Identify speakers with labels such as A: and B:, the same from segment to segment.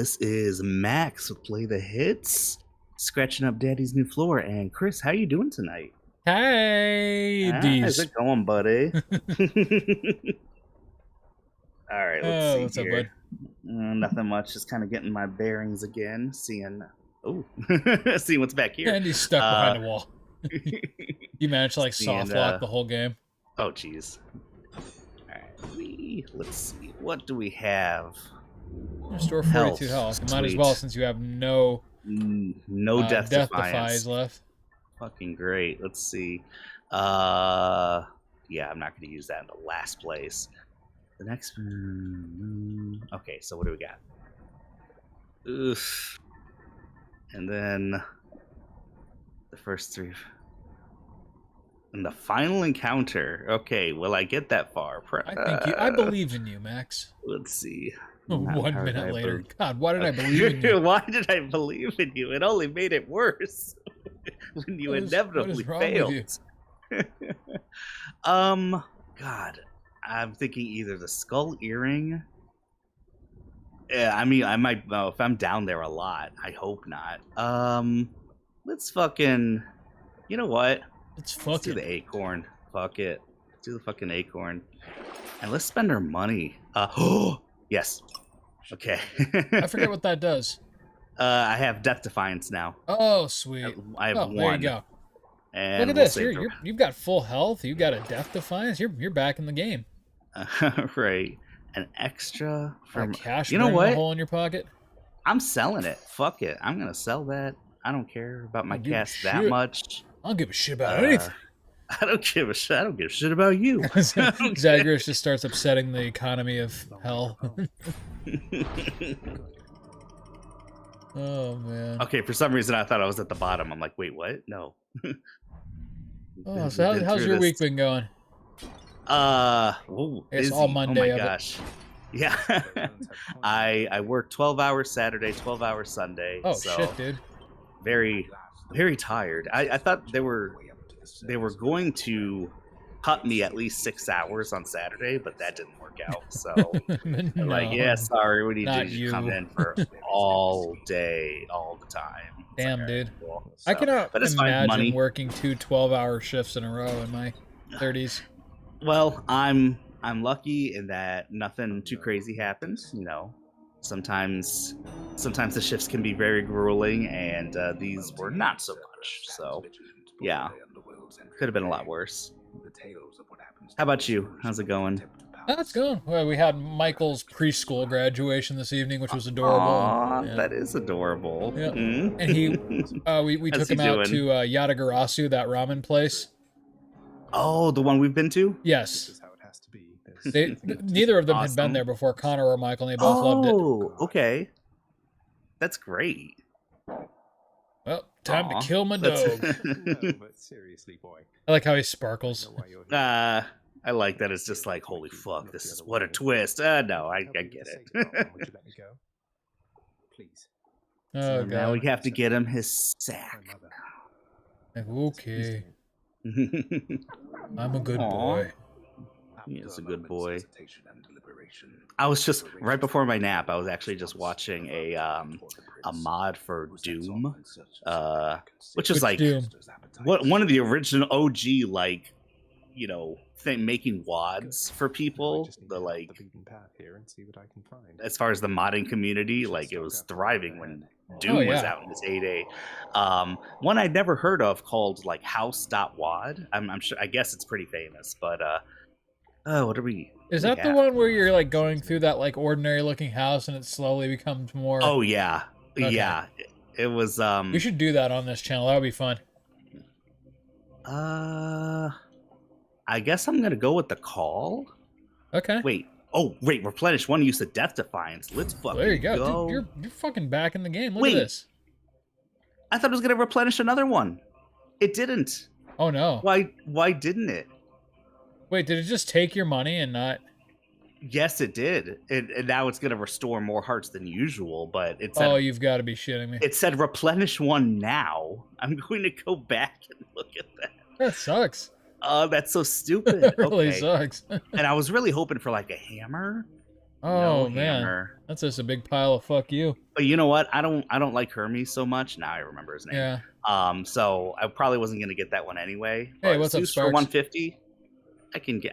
A: this is Max with Play the Hits, scratching up Daddy's new floor. And Chris, how you doing tonight?
B: Hey,
A: How's
B: D's.
A: it going, buddy? All right, let's see
B: What's up,
A: here.
B: bud?
A: Nothing much. Just kind of getting my bearings again, seeing. Oh, seeing what's back here.
B: And he's stuck behind a wall. You managed to like
A: Seeing,
B: soft lock the whole game.
A: Oh, jeez. All right, let's see. What do we have?
B: Restore 42 health. You might as
A: Sweet.
B: well since you have no
A: Death
B: death
A: Defiance.
B: defies left.
A: Fucking great. Let's see. Yeah, I'm not going to use that in the last place. The next one. Okay, so what do we got? Oof. And then the first three. And the final encounter. Okay, will I get that far?
B: I believe in you, Max.
A: Let's see.
B: 1 minute later. God, why did I believe in you?
A: Why did I believe in you? It only made it worse when you inevitably failed. God, I'm thinking either the skull earring. Yeah, I mean, I might know if I'm down there a lot. I hope not. Let's fucking. You know what?
B: Let's
A: do the acorn. Fuck it. Let's do the fucking acorn, and let's spend our money. Oh, yes. Okay.
B: I forget what that does.
A: I have Death Defiance now.
B: Oh, sweet.
A: I have one.
B: There you go.
A: And
B: look at this. You've got full health. You've got a Death Defiance. You're back in the game.
A: Right. An extra from
B: cash.
A: You know what?
B: A hole in your pocket.
A: I'm selling it. Fuck it. I'm gonna sell that. I don't care about my cash that much.
B: I don't give a shit about anything.
A: I don't give a shit. I don't give a shit about you.
B: Zagreus just starts upsetting the economy of hell. Oh man.
A: Okay, for some reason I thought I was at the bottom. I'm like, wait, what? No.
B: Oh, so how's your week been going?
A: It's
B: all Monday.
A: Oh my gosh. Yeah. I work 12 hours Saturday, 12 hours Sunday.
B: Oh
A: so
B: shit, dude.
A: Very, very tired. I thought they were going to cut me at least 6 hours on Saturday, but that didn't work out. So
B: No,
A: like, yeah, sorry, we need
B: you
A: to come in for all day, all the time.
B: Damn,
A: like,
B: dude.
A: cool.
B: I cannot imagine
A: money.
B: working 2 12-hour shifts in a row in my 30s.
A: Well, I'm lucky in that nothing too crazy happens. You know, sometimes the shifts can be very grueling, and these were not so much. So, yeah, could have been a lot worse. How about you? How's it going?
B: That's going. Well, we had Michael's preschool graduation this evening, which was adorable.
A: Aww, yeah. That is adorable.
B: Yeah. And we took him out to Yatagarasu, that ramen place.
A: Oh, the one we've been to?
B: Yes. This is how it has to be. Neither of them had been there before, Connor or Michael, and they both loved it.
A: Oh, okay. That's great.
B: Well, time to kill my dog.
C: No, but seriously, boy.
B: I like how he sparkles.
A: I like that. It's just like, holy fuck, this is what a twist. No, I get it.
C: Would you let me go? Please.
B: Oh,
A: so
B: God.
A: now we have to get him his sack.
B: Okay. I'm a good boy.
A: He is a good boy. I was just right before my nap. I was actually just watching a mod for Doom, which is like one of the original OG, like, you know, making WADs for people. The like, as far as the modding community, like, it was thriving when Doom was out in its heyday. One I'd never heard of called like House.wad. I'm sure. I guess it's pretty famous, but what are we?
B: Is that the one where you're like going through that like ordinary looking house and it slowly becomes more?
A: Oh yeah, okay. Yeah. It was.
B: We should do that on this channel. That would be fun.
A: I guess I'm gonna go with the call.
B: Okay.
A: Wait. Oh, wait. Replenish one use of Death Defiance. Let's fucking
B: there you go.
A: go.
B: Dude, you're fucking back in the game. Look at this.
A: I thought it was gonna replenish another one. It didn't.
B: Oh no.
A: Why didn't it?
B: Wait, did it just take your money and not?
A: Yes, it did. And now it's gonna restore more hearts than usual. But it said,
B: oh, you've got to be shitting me.
A: It said replenish one now. I'm going to go back and look at that.
B: That sucks.
A: Oh, that's so stupid.
B: It really
A: okay.
B: sucks.
A: And I was really hoping for like a hammer,
B: Oh
A: no
B: man,
A: hammer.
B: that's just a big pile of fuck you.
A: But you know what? I don't like Hermes so much. Now I remember his name.
B: Yeah.
A: So I probably wasn't gonna get that one anyway.
B: Hey,
A: But
B: what's up,
A: Zeus for
B: Sparks?
A: 150? I can get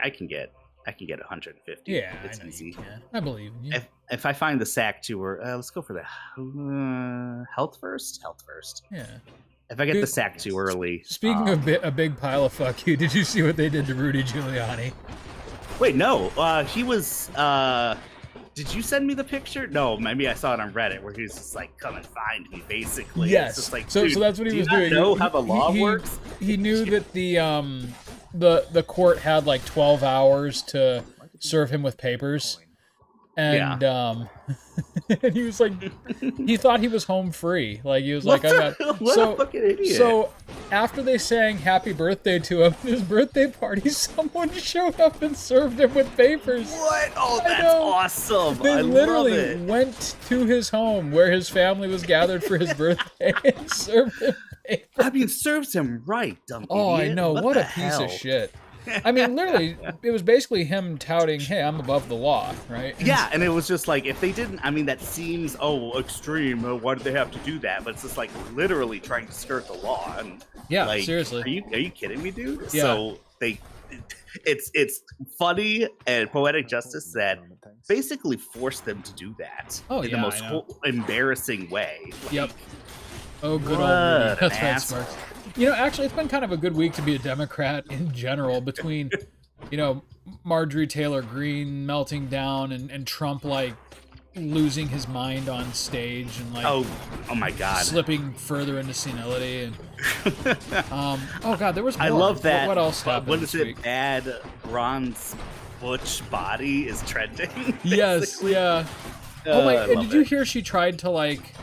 A: 150.
B: Yeah,
A: It's
B: I know
A: easy.
B: you can. I believe in you.
A: If I find the sack tour, let's go for the health first. Health first.
B: Yeah.
A: If I get
B: Dude,
A: the sack too early.
B: Speaking of a big pile of fuck you, did you see what they did to Rudy Giuliani?
A: Wait, no. He was. Did you send me the picture? No, maybe I saw it on Reddit where he was just like, "Come and find me," basically.
B: Yes.
A: It's just like,
B: so
A: dude,
B: that's what he was doing.
A: Know how the law works?
B: He knew that the court had like 12 hours to serve him with papers. And and he was like, he thought he was home free. Like he was like, I got
A: what a fucking idiot.
B: So after they sang "Happy Birthday" to him, his birthday party, someone showed up and served him with papers.
A: What? Oh,
B: I
A: that's
B: know.
A: awesome!
B: They
A: I
B: literally
A: love it.
B: went to his home where his family was gathered for his birthday and served him papers.
A: I mean, serves him right, dumb
B: Oh,
A: idiot.
B: I know. What
A: the
B: a piece
A: hell?
B: of shit. I mean, literally, it was basically him touting, "Hey, I'm above the law," right?
A: Yeah, and it was just like, if they didn't, I mean, that seems, extreme. Why did they have to do that? But it's just like literally trying to skirt the law. And
B: Yeah,
A: like,
B: seriously.
A: Are you kidding me, dude?
B: Yeah.
A: So it's funny, and Poetic Justice said basically forced them to do that
B: Oh,
A: in
B: yeah,
A: the most
B: I know.
A: embarrassing way. Like,
B: Yep. Oh, good old
A: What
B: Rudy.
A: an
B: That's right,
A: asshole.
B: Sparks. You know, actually, it's been kind of a good week to be a Democrat in general between, Marjorie Taylor Greene melting down and Trump, like, losing his mind on stage and, like,
A: Oh my God.
B: slipping further into senility. And, oh, God, there was more.
A: I love that.
B: What else happened
A: What
B: this
A: is it?
B: week?
A: Bad Ron's butch body is trending.
B: Yes,
A: basically.
B: yeah. Oh, my,
A: I
B: and
A: love
B: did you
A: it.
B: hear she tried to, like,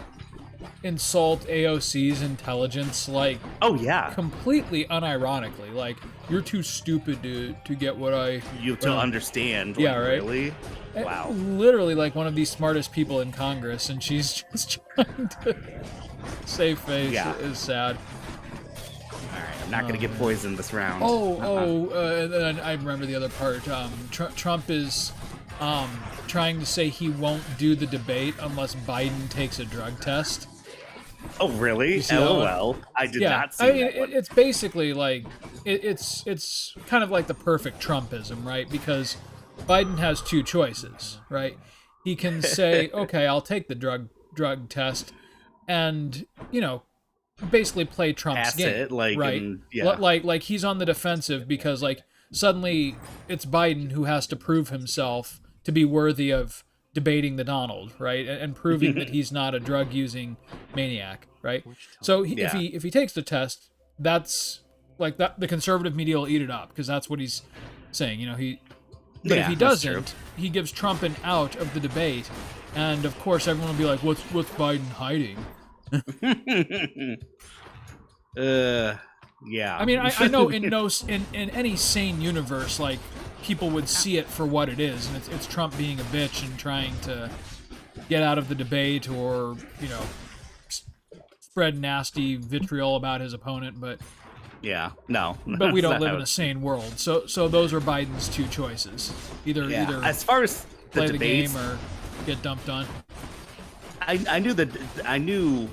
B: insult AOC's intelligence, like,
A: Oh yeah.
B: completely unironically, like, you're too stupid to get what I
A: You to understand.
B: Yeah,
A: like,
B: right?
A: Really? Wow.
B: literally like one of the smartest people in Congress, and she's just trying to save face.
A: Yeah.
B: Is sad.
A: All right. I'm not gonna get poisoned this round.
B: And then I remember the other part. Trump is trying to say he won't do the debate unless Biden takes a drug test.
A: Oh really?
B: see that one?
A: LOL. I did
B: Yeah,
A: not see
B: I mean,
A: that one.
B: it's basically like it's kind of like the perfect Trumpism, right? Because Biden has two choices, right? He can say, "Okay, I'll take the drug test," and basically play Trump's
A: Pass
B: game,
A: it, like,
B: right?
A: and- yeah.
B: Like he's on the defensive because like suddenly it's Biden who has to prove himself to be worthy of debating the Donald, right, and proving that he's not a drug using maniac, right? So
A: Yeah.
B: if he takes the test, that's like that. The conservative media will eat it up because that's what he's saying. But if
A: Yeah,
B: he
A: that's true.
B: doesn't, he gives Trump an out of the debate, and of course everyone will be like, "What's Biden hiding?"
A: Yeah.
B: I mean, I know in any sane universe, like people would see it for what it is, and it's Trump being a bitch and trying to get out of the debate, or spread nasty vitriol about his opponent. But
A: Yeah. No.
B: we
A: that's
B: don't
A: not
B: live
A: how
B: in a
A: it-
B: sane world. So those are Biden's two choices: either
A: Yeah. As far as the
B: play the
A: debates,
B: game or get dumped on.
A: I knew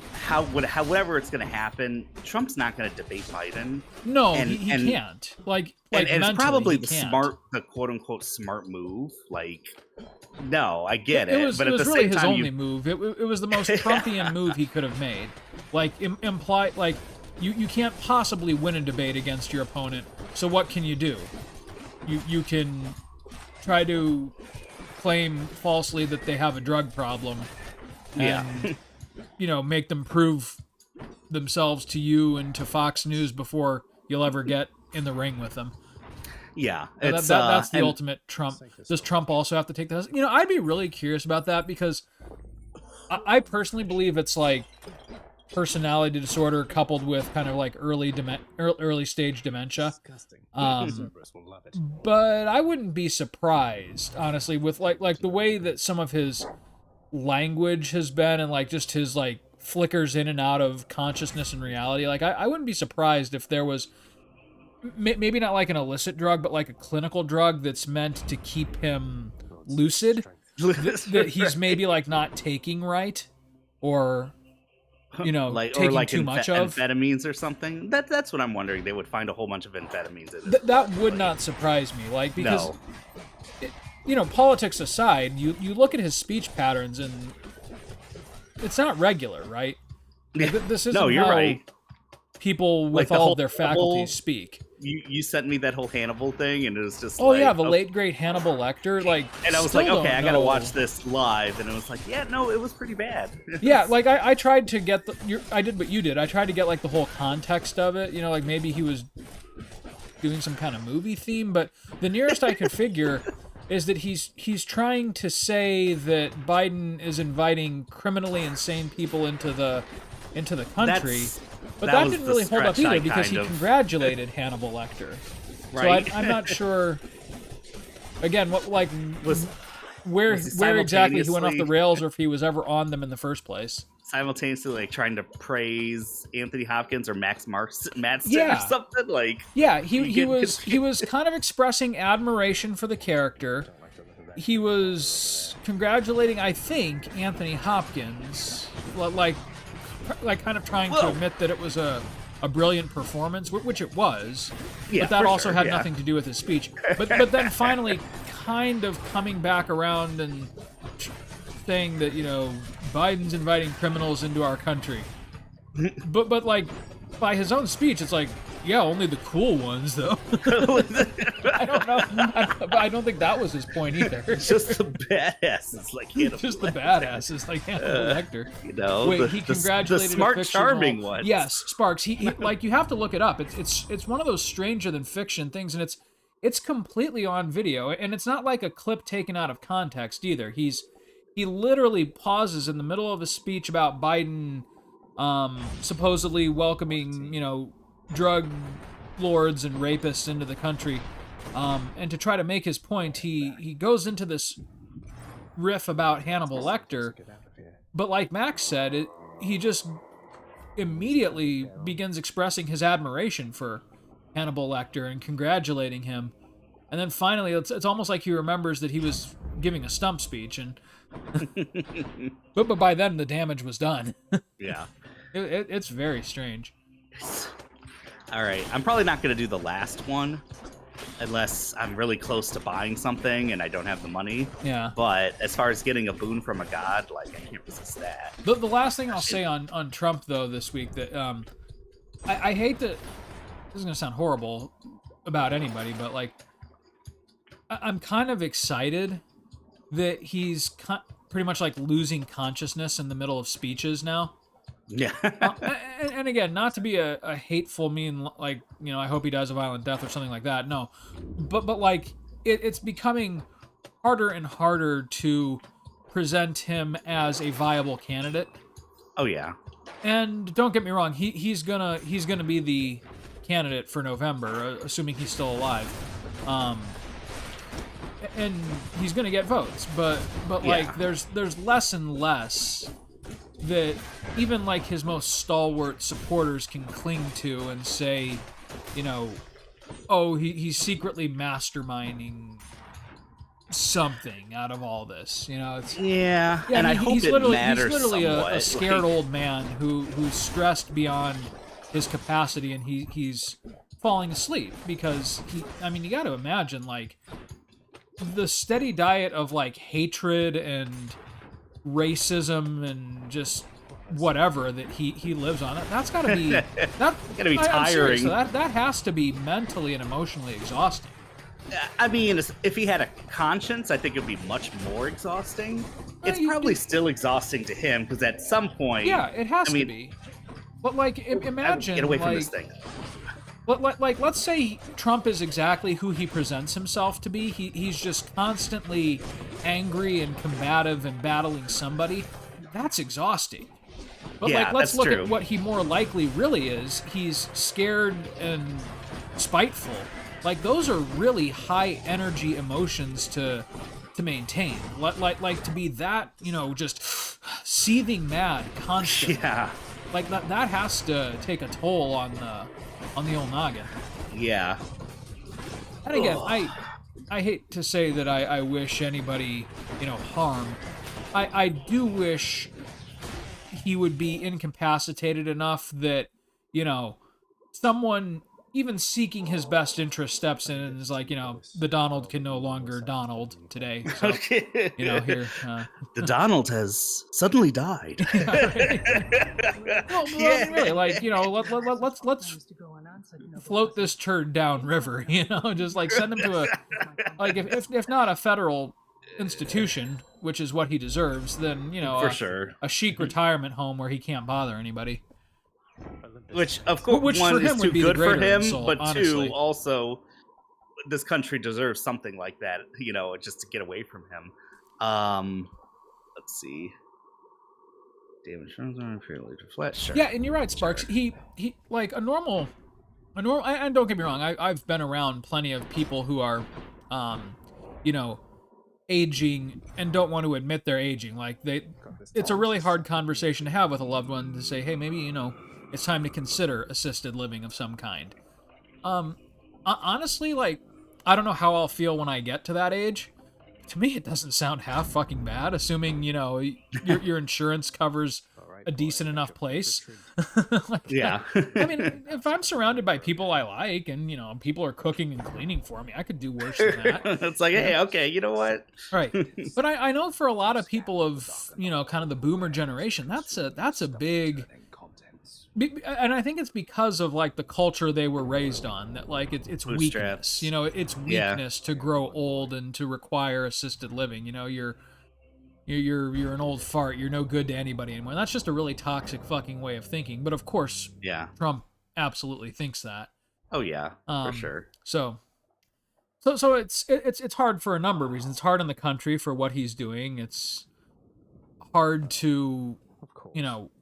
A: whatever it's gonna happen, Trump's not gonna debate Biden.
B: No,
A: And-
B: he
A: and-
B: can't. Like
A: And it's
B: mentally,
A: probably
B: he
A: the
B: can't.
A: quote unquote smart move. Like, no, I get
B: It
A: it,
B: was,
A: but
B: it
A: at
B: was
A: the
B: really
A: same
B: his
A: time,
B: only move. It was the most Trumpian move he could have made. Like imply like you can't possibly win a debate against your opponent. So what can you do? You can try to claim falsely that they have a drug problem,
A: yeah,
B: and make them prove themselves to you and to Fox News before you'll ever get in the ring with them.
A: yeah.
B: That's the ultimate Trump. Does Trump also have to take the test? I'd be really curious about that because I personally believe it's like personality disorder coupled with kind of like early stage dementia.
C: Cerberus will love it.
B: But I wouldn't be surprised, honestly, with like the way that some of his language has been, and like just his like flickers in and out of consciousness and reality. Like I wouldn't be surprised if there was maybe not like an illicit drug, but like a clinical drug that's meant to keep him lucid. that he's maybe like not taking right, or taking too much of
A: amphetamines or something. That's what I'm wondering. They would find a whole bunch of amphetamines in
B: that would not surprise me, like, because politics aside, you look at his speech patterns and it's not regular, right?
A: Yeah.
B: This isn't
A: no, you're
B: how
A: right.
B: people with
A: the
B: all
A: whole
B: of their faculties speak.
A: You sent me that whole Hannibal thing, and it was just
B: the late great Hannibal Lecter, like,
A: and I was like, okay, I gotta watch this live, and it was like, yeah, no, it was pretty bad.
B: Yeah, like I tried to get I did what you did. I tried to get like the whole context of it, like maybe he was doing some kind of movie theme, but the nearest I could figure is that he's trying to say that Biden is inviting criminally insane people into the country. But that didn't really hold up either, because he congratulated Hannibal Lecter.
A: Right.
B: So I'm not sure. Again, where exactly he went off the rails, or if he was ever on them in the first place.
A: Simultaneously, like, trying to praise Anthony Hopkins or Max Madsen
B: or
A: something, like.
B: Yeah, he was kind of expressing admiration for the character. He was congratulating, I think, Anthony Hopkins, like kind of trying to admit that it was a brilliant performance, which it was.
A: Yeah,
B: but that also had
A: yeah.
B: nothing to do with his speech. But then finally kind of coming back around and saying that, Biden's inviting criminals into our country. But like, by his own speech, it's like, yeah, only the cool ones, though. I don't know. I don't think that was his point either.
A: It's just the badasses, like Hannibal
B: Just
A: Lecter.
B: the badasses, like Hannibal Lecter.
A: Wait,
B: he congratulated
A: the smart,
B: a fictional,
A: charming one.
B: Yes, Sparks. He like, you have to look it up. It's one of those stranger than fiction things, and it's completely on video, and it's not like a clip taken out of context either. He literally pauses in the middle of a speech about Biden supposedly welcoming, drug lords and rapists into the country, and to try to make his point, he goes into this riff about Hannibal Lecter, but like Max said, he just immediately begins expressing his admiration for Hannibal Lecter and congratulating him, and then finally it's almost like he remembers that he was giving a stump speech, and but by then the damage was done.
A: Yeah.
B: It's very strange.
A: All right, I'm probably not going to do the last one unless I'm really close to buying something and I don't have the money.
B: Yeah.
A: But as far as getting a boon from a god, like, I can't resist that.
B: The last thing I'll say on Trump, though, this week, that I hate that, this is going to sound horrible about anybody, but like, I'm kind of excited that he's pretty much like losing consciousness in the middle of speeches now.
A: Yeah.
B: And again, not to be a hateful, mean, like, I hope he dies a violent death or something like that. No. But like, it's becoming harder and harder to present him as a viable candidate.
A: Oh, yeah.
B: And don't get me wrong, he's gonna be the candidate for November, assuming he's still alive. And he's gonna get votes, but like,
A: yeah.
B: there's less and less that even like his most stalwart supporters can cling to and say, oh, he's secretly masterminding something out of all this. It's,
A: yeah. And I hope
B: he's
A: it
B: literally,
A: matters
B: he's literally
A: somewhat.
B: a scared old man who's stressed beyond his capacity, and he's falling asleep because you got to imagine, like, the steady diet of like hatred and racism and just whatever that he lives on, that's got to be
A: gotta be tiring.
B: That has to be mentally and emotionally exhausting.
A: I mean, if he had a conscience, I think it would be much more exhausting. It's probably still exhausting to him, because at some point,
B: yeah, it has to be. But like, imagine,
A: get away from
B: like,
A: this thing.
B: Like, let's say Trump is exactly who he presents himself to be. He's just constantly angry and combative and battling somebody. That's exhausting. But
A: yeah,
B: like, let's look
A: true.
B: at what he more likely really is. He's scared and spiteful. Like, those are really high energy emotions to maintain. Like to be that, just seething mad constantly.
A: Yeah.
B: Like that has to take a toll on the old noggin.
A: Yeah.
B: And again, I hate to say that I wish anybody harm. I do wish he would be incapacitated enough that, someone even seeking his best interest steps in and is like, the Donald can no longer Donald today. So, here.
A: The Donald has suddenly died.
B: Well, really, like, let's float this turd down river, just like send him to if not a federal institution, which is what he deserves, then,
A: For sure.
B: a chic retirement home where he can't bother anybody.
A: Which, of course,
B: Which
A: one
B: for him
A: is
B: would
A: too
B: be the
A: good for
B: greater
A: him,
B: insult,
A: but
B: honestly.
A: two, also, this country deserves something like that, just to get away from him. Let's see. Damage from fairly to flat. Sure.
B: Yeah, and you're right, Sparks.
A: Sure.
B: He like a normal, and don't get me wrong, I've been around plenty of people who are, aging and don't want to admit they're aging. Like it's a really hard conversation to have with a loved one to say, hey, maybe, it's time to consider assisted living of some kind. Honestly, like, I don't know how I'll feel when I get to that age. To me, it doesn't sound half fucking bad, assuming, your insurance covers a decent enough place.
A: Yeah.
B: I mean, if I'm surrounded by people I like and, people are cooking and cleaning for me, I could do worse than that.
A: It's like, hey, okay, you know what?
B: Right. But I know for a lot of people of, kind of the boomer generation, that's a big... And I think it's because of, like, the culture they were raised on, that, like, it's weakness. It's weakness to grow old and to require assisted living. You're an old fart. You're no good to anybody anymore. And that's just a really toxic fucking way of thinking. But of course,
A: yeah,
B: Trump absolutely thinks that.
A: Oh yeah, for sure.
B: So it's hard for a number of reasons. It's hard in the country for what he's doing. It's hard to,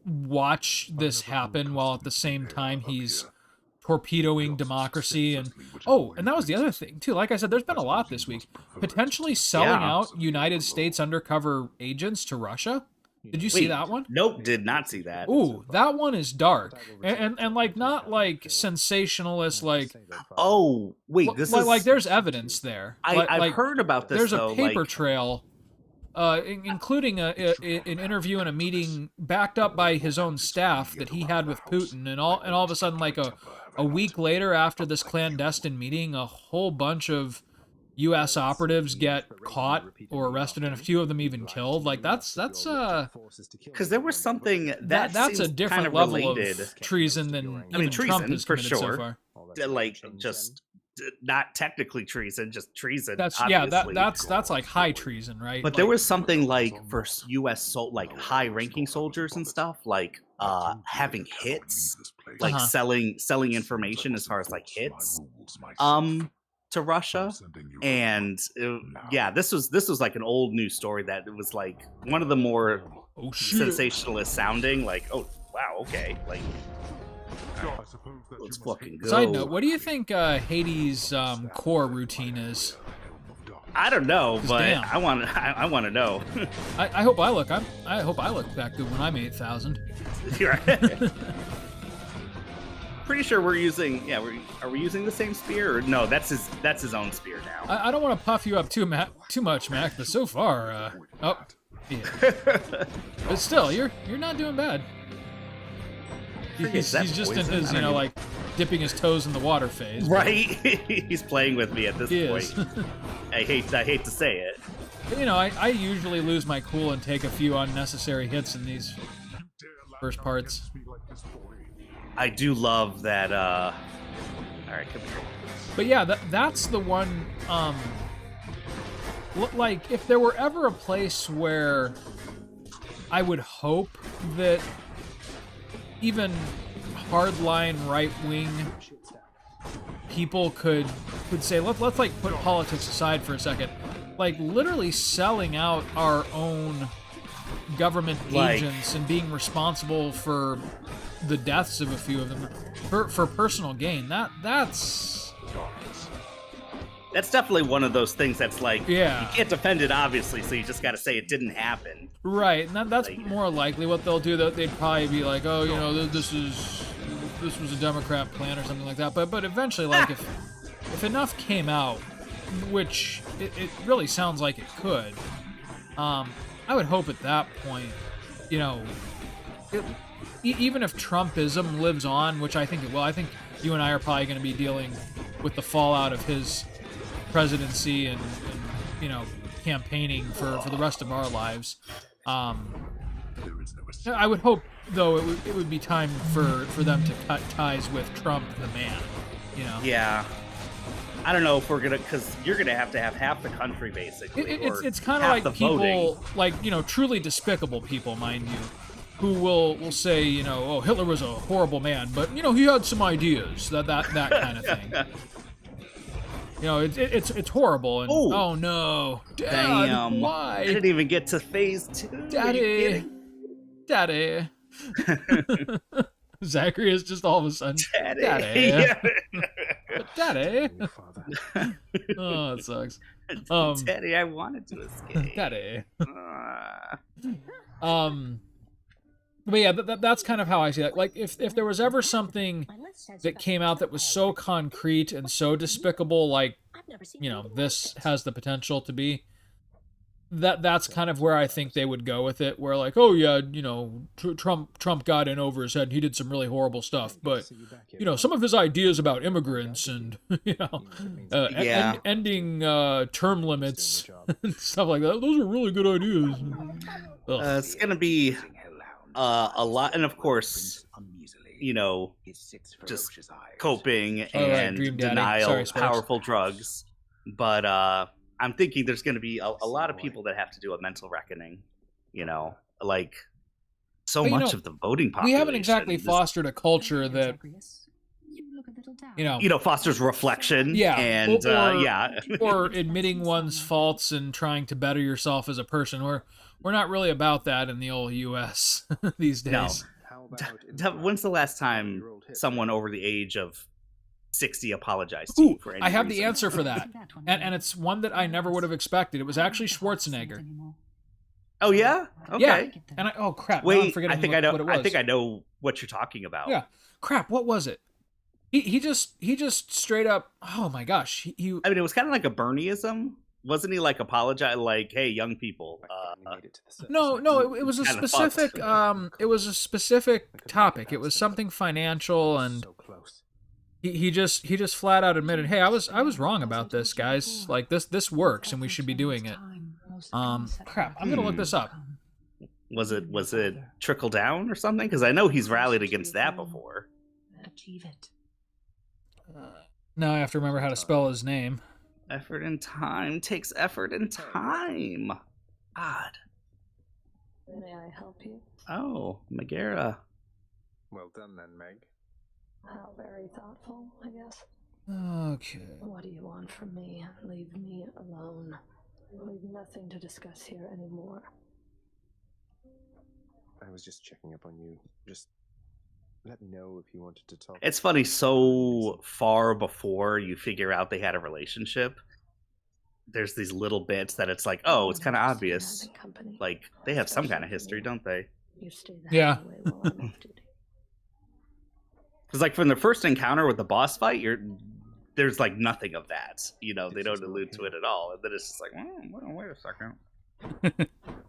B: watch this happen while at the same time he's torpedoing democracy. And that was the other thing too. Like I said, there's been a lot this week. Potentially selling out United States undercover agents to Russia. Did you see that one?
A: Nope, did not see that.
B: Ooh, that one is dark and like not like sensationalist. Like,
A: oh wait, this is
B: like there's evidence there.
A: I've heard about this.
B: There's
A: though,
B: a paper trail. Including an interview and a meeting backed up by his own staff that he had with Putin, and all of a sudden, like a week later after this clandestine meeting, a whole bunch of U.S. operatives get caught or arrested, and a few of them even killed. Like that's
A: because there was something
B: that's a different
A: kind of
B: level
A: related.
B: of treason than
A: treason
B: Trump has
A: for
B: committed
A: sure.
B: so far.
A: Like just. Not technically treason, just treason.
B: That's like high treason, right?
A: But there was something like for U.S. like high-ranking soldiers and stuff, like having hits, like selling information as far as like hits, to Russia, and this was like an old news story that it was like one of the more sensationalist sounding. Like, oh wow, okay, like. Let's fucking go.
B: Side note, what do you think Hades' core routine is?
A: I don't know, but
B: damn.
A: I want to know.
B: I hope I look back good when I'm 8,000.
A: Right. Pretty sure we're using are we using the same spear or no? That's his own spear now.
B: I don't want to puff you up too much, Mac, but so far, yeah. But still, you're not doing bad. He's just in his, like, dipping his toes in the water phase.
A: Right? He's playing with me at this point. I hate to say it.
B: But, I usually lose my cool and take a few unnecessary hits in these first parts.
A: I do love that, alright, come here.
B: But yeah, that's the one, like, if there were ever a place where I would hope that even hardline right-wing people could say, let's like put politics aside for a second, like literally selling out our own government agents and being responsible for the deaths of a few of them for personal gain. That's
A: definitely one of those things that's like,
B: you
A: can't defend it, obviously, so you just got to say it didn't happen.
B: Right, and that's more likely what they'll do. They'd probably be like, oh, this was a Democrat plan or something like that. But eventually, like, if enough came out, which it really sounds like it could, I would hope at that point, you know, even if Trumpism lives on, which I think it will, I think you and I are probably going to be dealing with the fallout of his presidency and you know, campaigning for the rest of our lives. I would hope, though, it would be time for them to cut ties with Trump, the man. You know.
A: Yeah. I don't know if we're gonna, because you're gonna have half the country basically.
B: It's kind of like people,
A: voting.
B: like, you know, truly despicable people, mind you, who will say, you know, oh, Hitler was a horrible man, but you know, he had some ideas, that kind of thing. You know, it's horrible, and
A: Ooh.
B: oh no, Dad,
A: Damn!
B: why?
A: I didn't even get to phase 2.
B: Daddy, Zachary is just all of a sudden, Daddy.
A: Yeah.
B: Daddy.
C: Father.
B: Oh, it sucks.
A: Daddy, I wanted to escape.
B: Daddy.
A: Uh,
B: But yeah, that's kind of how I see it. Like, if there was ever something that came out that was so concrete and so despicable, like, you know, this has the potential to be, that's kind of where I think they would go with it, where like, oh yeah, you know, Trump got in over his head and he did some really horrible stuff, but you know, some of his ideas about immigrants and you know, ending term limits and stuff like that, those are really good ideas.
A: it's gonna be a lot, and of course, you know, just coping and
B: Dream Daddy.
A: denial,
B: Sorry, Sparks.
A: powerful drugs. But I'm thinking there's going to be a lot of people that have to do a mental reckoning. You know, like so
B: But, you
A: much
B: know,
A: of the voting
B: We
A: population.
B: haven't exactly fostered a culture that, you know,
A: fosters reflection.
B: Yeah,
A: and
B: or- or admitting one's faults and trying to better yourself as a person. We're not really about that in the old U.S. these days.
A: No. When's the last time someone over the age of 60 apologized to you for any
B: I have the
A: reason?
B: answer for that, and it's one that I never would have expected. It was actually Schwarzenegger.
A: Oh yeah. Okay.
B: Yeah, and oh crap! Now I'm
A: Wait,
B: forgetting
A: I think
B: what
A: I know.
B: it was.
A: I think I know what you're talking about.
B: Yeah, crap. What was it? He just straight up. Oh my gosh. He
A: I mean, it was kind of like a Bernieism, wasn't he? Like apologize, like, hey, young people.
B: No, it was a
A: Kinda
B: specific
A: fucked.
B: it was a specific topic. It was something financial, and he just flat out admitted, "Hey, I was wrong about this, guys. Like this works and we should be doing it." Crap, I'm going to look this up.
A: Was it trickle down or something? Because I know he's rallied against that before.
D: Achieve it.
B: Now I have to remember how to spell his name.
A: Effort and time takes effort and time. Odd.
D: May I help you?
A: Oh, Megara.
C: Well done then, Meg.
D: How very thoughtful, I guess.
B: Okay.
D: What do you want from me? Leave me alone. We've nothing to discuss here anymore.
C: I was just checking up on you. Just let me know if you wanted to talk.
A: It's funny, so far before you figure out they had a relationship, there's these little bits that it's like, oh, it's kind of obvious. Like, they have some kind of history, don't they?
D: You stay the
B: Yeah.
D: hell away while I'm off duty.
A: Because, like, from the first encounter with the boss fight, there's, like, nothing of that. You know, they don't allude to it at all. And then it's just like, wait a second.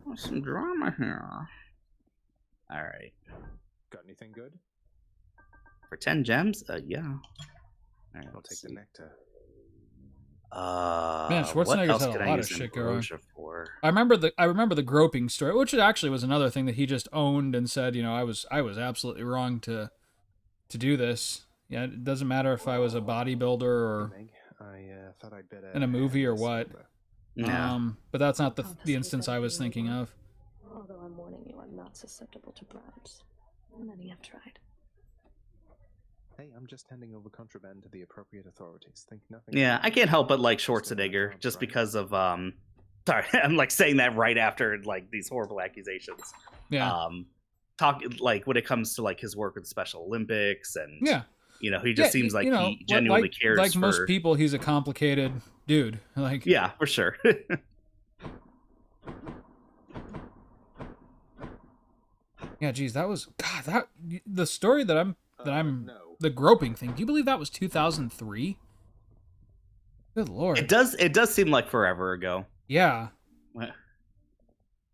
A: There's some drama here. All right.
C: Got anything good?
A: For 10 gems? Yeah. All right,
C: I'll take the nectar.
B: Man,
A: what
B: Schwarzenegger's
A: else
B: had a
A: could I
B: lot of
A: use
B: shit going.
A: ambrosia for?
B: I remember the groping story, which actually was another thing that he just owned and said, you know, I was absolutely wrong to do this. Yeah, it doesn't matter if I was a bodybuilder or
C: Meg, I thought I'd better
B: in a movie or
C: hand this
B: what.
C: over.
A: Yeah.
B: But that's not the instance I was thinking of.
D: Although I'm warning you, I'm not susceptible to bribes. Many have tried.
C: Hey, I'm just handing over contraband to the appropriate authorities. Think nothing.
A: Yeah, I can't help but like Schwarzenegger just because of sorry, I'm like saying that right after like these horrible accusations.
B: Yeah.
A: Talk like when it comes to like his work with the Special Olympics and
B: Yeah.
A: you know, he just seems like
B: you know,
A: he genuinely cares
B: like
A: for
B: most people, he's a complicated dude. Like
A: Yeah, for sure.
B: yeah, geez, that was God, the story that I'm
C: No.
B: the groping thing. Do you believe that was 2003? Good lord.
A: It does seem like forever ago.
B: Yeah.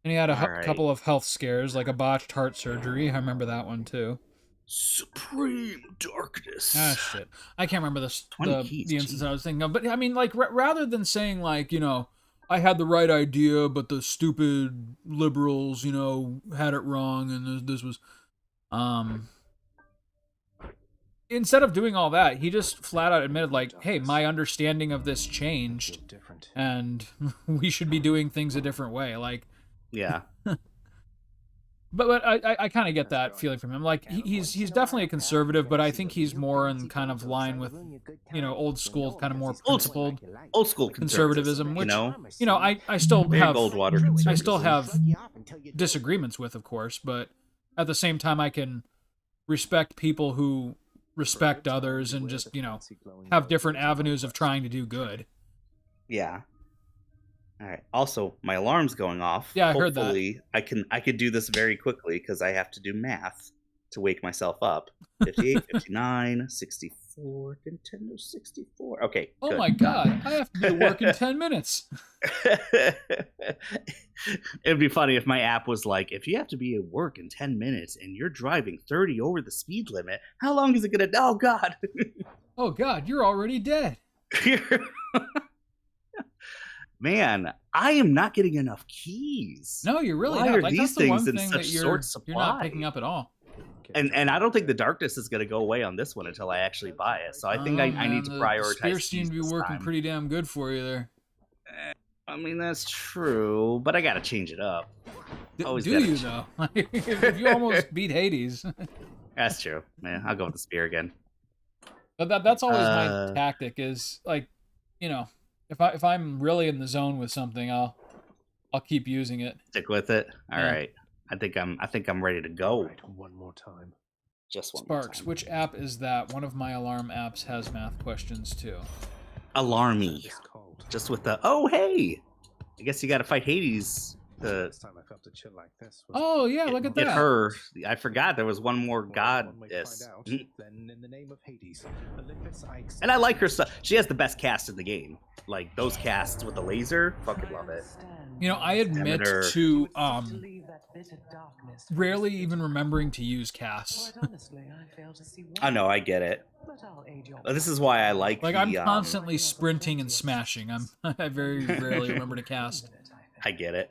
B: And he had a
A: All right.
B: couple of health scares, like a botched heart surgery. I remember that one too.
A: Supreme darkness.
B: Ah, shit. I can't remember
A: 20 keys,
B: the instance
A: gee.
B: I was thinking of. But, I mean, like, rather than saying, like, you know, I had the right idea, but the stupid liberals, you know, had it wrong, and this was... Instead of doing all that, he just flat out admitted, like, hey, my understanding of this changed,
C: Different.
B: and we should be doing things a different way. Like,
A: Yeah.
B: but I kind of get that feeling from him. Like, he's definitely a conservative, but I think he's more in kind of line with, you know, old school, kind of more principled
A: Old school
B: conservatism, which,
A: you know,
B: I still
A: Big
B: have
A: Goldwater
B: I still
A: conservatism.
B: have disagreements with, of course, but at the same time, I can respect people who respect others and just, you know, have different avenues of trying to do good.
A: Yeah. All right. Also, my alarm's going off.
B: Yeah, I heard that.
A: Hopefully, I could do this very quickly because I have to do math to wake myself up. 58, 59, 64, Nintendo 64. Okay.
B: Oh
A: good.
B: my god, I have to be to work in 10 minutes.
A: It'd be funny if my app was like, if you have to be at work in 10 minutes and you're driving 30 over the speed limit, how long is it gonna? Oh god.
B: Oh god, you're already dead.
A: Man, I am not getting enough keys.
B: No, you're really
A: Why
B: not.
A: are
B: Like,
A: these
B: that's the one
A: things in
B: thing
A: such
B: that
A: short
B: you're not
A: supply?
B: picking up at all.
A: And I don't think the darkness is going to go away on this one until I actually buy it. So I think I need to prioritize.
B: The spears seem to be
A: these
B: working
A: time.
B: pretty damn good for you there.
A: I mean, that's true, but I got to change it up. Always
B: Do
A: gotta
B: you though? If you almost beat Hades.
A: That's true, man. I'll go with the spear again.
B: But that's always my tactic. Is like, you know, if I'm really in the zone with something, I'll keep using it.
A: Stick with it. All
B: Yeah.
A: right. I think I'm ready to go.
C: Right, one more time.
A: Just one more
B: Sparks,
A: time.
B: which app is that? One of my alarm apps has math questions too.
A: Alarmy.
C: It's cold.
A: Just with the hey. I guess you got to fight Hades to
C: Last time I felt a chill like this was
B: Oh yeah, look at
A: get
B: that.
A: her. I forgot there was one more
C: Well,
A: god.
C: one way to find out. Then, in the name of Hades, Olympus, I accept
A: And I like her stuff. She has the best cast in the game. Like those casts with the laser, fucking love it.
B: You know, I admit
A: Demeter.
B: to rarely even remembering to use casts.
A: I know, I get it. But this is why I like.
B: Like
A: the,
B: I'm constantly sprinting and smashing. I very rarely remember to cast.
A: I get it.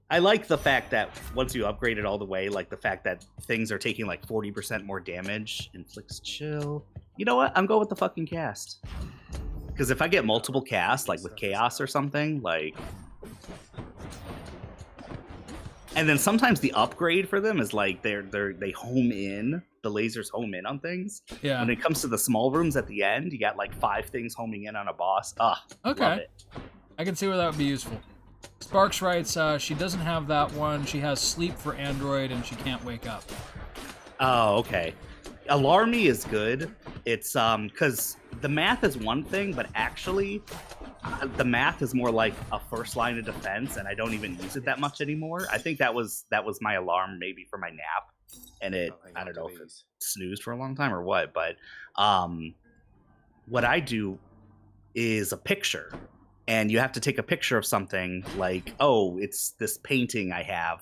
A: I like the fact that once you upgrade it all the way, like the fact that things are taking like 40% more damage, inflicts chill. You know what? I'm going with the fucking cast. Because if I get multiple casts, like with chaos or something, like. And then sometimes the upgrade for them is like they home in, the lasers home in on things.
B: Yeah.
A: When it comes to the small rooms at the end, you got like 5 things homing in on a boss.
B: Okay.
A: Love it.
B: I can see where that would be useful. Sparks writes, she doesn't have that one. She has sleep for Android and she can't wake up.
A: Oh, okay. Alarmy is good. It's because the math is one thing, but actually the math is more like a first line of defense, and I don't even use it that much anymore. I think that was my alarm maybe for my nap, and I don't know if it snoozed for a long time or what, but what I do is a picture. And you have to take a picture of something like, oh, it's this painting I have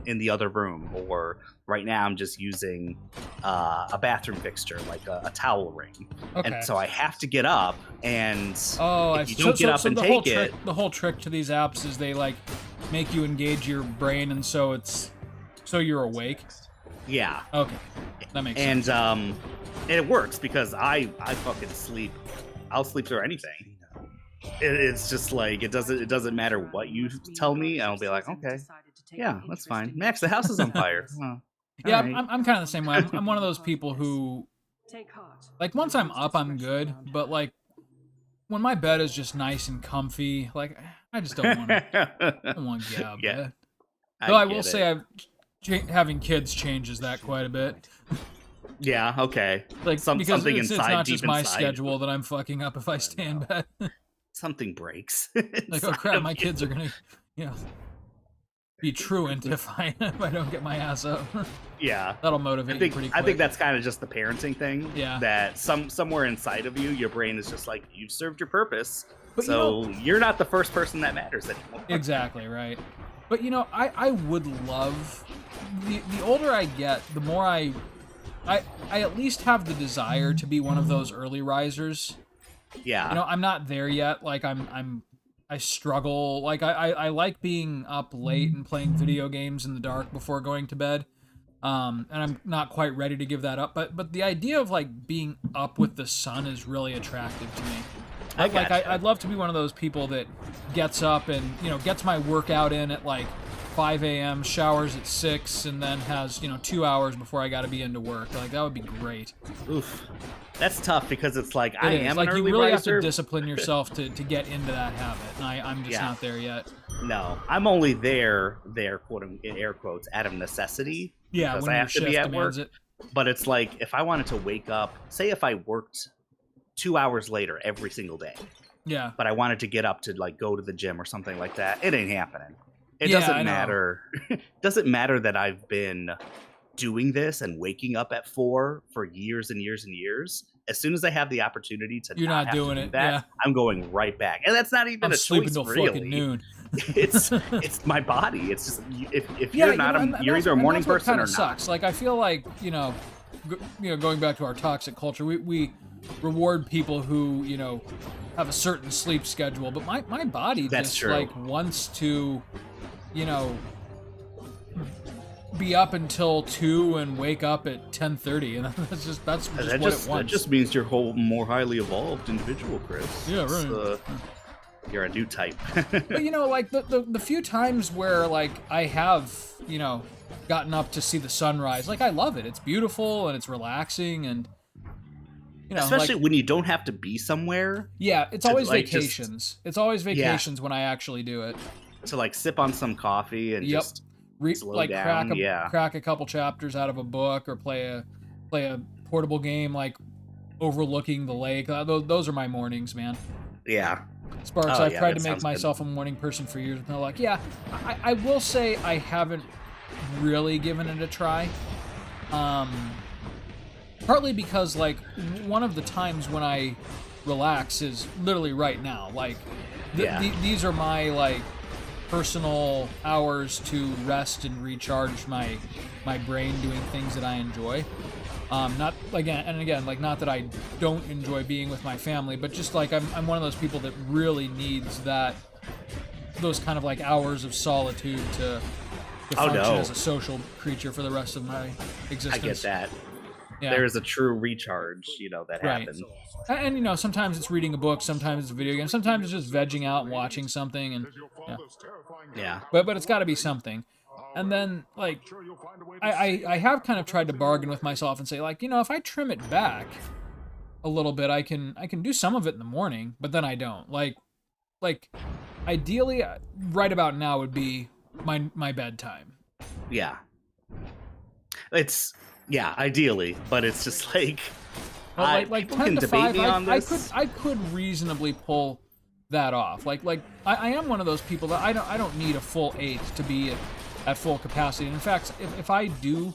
A: in the other room, or right now I'm just using a bathroom fixture, like a towel ring.
B: Okay.
A: And so I have to get up, and
B: Oh,
A: if you don't get up and take it,
B: the whole trick to these apps is they like make you engage your brain, and so you're awake.
A: yeah.
B: Okay, that makes sense.
A: And it works because I fucking sleep. I'll sleep through anything. It's just like it doesn't matter what you tell me. I'll be like, okay, yeah, that's fine. Max, the house is on fire. Oh,
B: Yeah,
A: all right.
B: I'm kind of the same way. I'm one of those people who, like, once I'm up, I'm good. But like, when my bed is just nice and comfy, like, I just don't want to get out of
A: Yeah,
B: bed. Though I will
A: get
B: say,
A: it.
B: having kids changes that quite a bit.
A: Yeah, okay.
B: Like,
A: Something
B: because it's
A: inside,
B: not
A: deep
B: just my
A: inside.
B: schedule that I'm fucking up if I stay in bed.
A: Something breaks.
B: Like, oh
A: Inside
B: crap,
A: of
B: my
A: you.
B: kids are gonna, be truant if I don't get my ass up.
A: Yeah.
B: That'll motivate you pretty quick.
A: I think that's kind of just the parenting thing.
B: Yeah.
A: That somewhere inside of you, your brain is just like, you've served your purpose.
B: But
A: so you're not the first person that matters anymore.
B: Exactly, right. But I would love the older I get, the more I at least have the desire to be one of those early risers.
A: Yeah.
B: I'm not there yet. Like I struggle. Like I like being up late and playing video games in the dark before going to bed. And I'm not quite ready to give that up. But the idea of like being up with the sun is really attractive to me. I'd love to be one of those people that gets up and gets my workout in at like 5 a.m., showers at 6, and then has 2 hours before I got to be into work. Like that would be great.
A: Oof, that's tough because it's like I am
B: like
A: an early
B: you really
A: riser.
B: have to discipline yourself to get into that habit, and I'm just not there yet.
A: No, I'm only there quote in air quotes out of necessity.
B: Yeah,
A: because
B: when
A: I
B: your
A: have to
B: shift
A: be at
B: demands
A: work.
B: it.
A: But it's like if I wanted to wake up, say if I worked 2 hours later every single day,
B: Yeah.
A: but I wanted to get up to like go to the gym or something like that, it ain't happening. It
B: Yeah,
A: doesn't
B: I know.
A: matter. Doesn't matter that I've been doing this and waking up at 4 for years and years and years. As soon as I have the opportunity to
B: You're not
A: have to
B: doing
A: do
B: it,
A: that,
B: yeah.
A: I'm going right back. And that's not even
B: I'm
A: a
B: sleeping
A: choice,
B: till
A: really.
B: fucking noon.
A: It's my body. It's just if
B: Yeah,
A: you're not
B: and
A: you're
B: that's-
A: either a
B: and
A: morning
B: that's what
A: person
B: kinda
A: or
B: sucks. Like I feel like going back to our toxic culture, we reward people who have a certain sleep schedule, but my body
A: That's
B: just
A: true.
B: like wants to be up until 2 and wake up at 10:30, and that's just what it
A: that
B: wants.
A: just means you're a more highly evolved individual, Chris.
B: Yeah,
A: It's,
B: right.
A: You're a new type.
B: But like the few times where like I have gotten up to see the sunrise, like I love it. It's beautiful and it's relaxing, and
A: Especially
B: like,
A: when you don't have to be somewhere
B: yeah, it's
A: to,
B: always
A: like, just-
B: vacations. It's always vacations when I actually do it.
A: to like sip on some coffee and
B: Yep.
A: just slow
B: Like
A: down. Yeah.
B: crack a couple chapters out of a book, or play a portable game like overlooking the lake. Those are my mornings, man.
A: Yeah.
B: Sparks,
A: Oh,
B: I've
A: yeah,
B: tried
A: that
B: to make
A: sounds good.
B: myself a morning person for years, and they're like, yeah, I will say I haven't really given it a try. Partly because like one of the times when I relax is literally right now. Like these are my like personal hours to rest and recharge my brain doing things that I enjoy. Not again, like not that I don't enjoy being with my family, but just like I'm one of those people that really needs those kind of like hours of solitude to function as a social creature for the rest of my
A: I
B: existence.
A: get that.
B: Yeah.
A: There is a true recharge, that
B: Right.
A: happens.
B: And sometimes it's reading a book, sometimes it's a video game, sometimes it's just vegging out and watching something, and
A: Yeah.
B: but it's got to be something. And then like I have kind of tried to bargain with myself and say like if I trim it back a little bit, I can do some of it in the morning, but then I don't. Like ideally, right about now would be my bedtime.
A: Yeah. Ideally, but it's just like
B: But like
A: people
B: 10
A: can
B: to
A: debate
B: 5,
A: me on
B: I
A: this.
B: could reasonably pull that off. Like I am one of those people that I don't need a full 8 to be at full capacity. In fact, if I do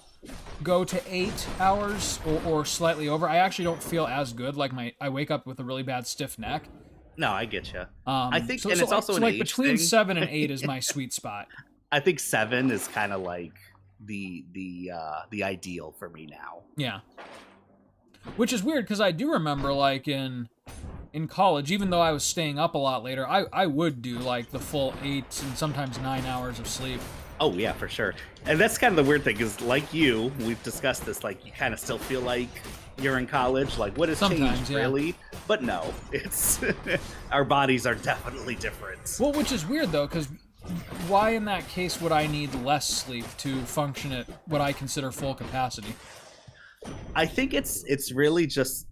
B: go to 8 hours or slightly over, I actually don't feel as good. Like I wake up with a really bad stiff neck.
A: No, I get you. I think, and it's
B: so
A: also an
B: like
A: age
B: between
A: thing.
B: 7 and 8 is my sweet spot.
A: I think 7 is kind of like the ideal for me now.
B: Yeah. Which is weird because I do remember like in college, even though I was staying up a lot later, I would do like the full 8 and sometimes 9 hours of sleep.
A: Oh yeah, for sure. And that's kind of the weird thing is like we've discussed this, like you kind of still feel like you're in college. Like what has
B: Sometimes,
A: changed
B: yeah.
A: really? But no, it's our bodies are definitely different.
B: Well, which is weird though, because why in that case would I need less sleep to function at what I consider full capacity?
A: I think it's really just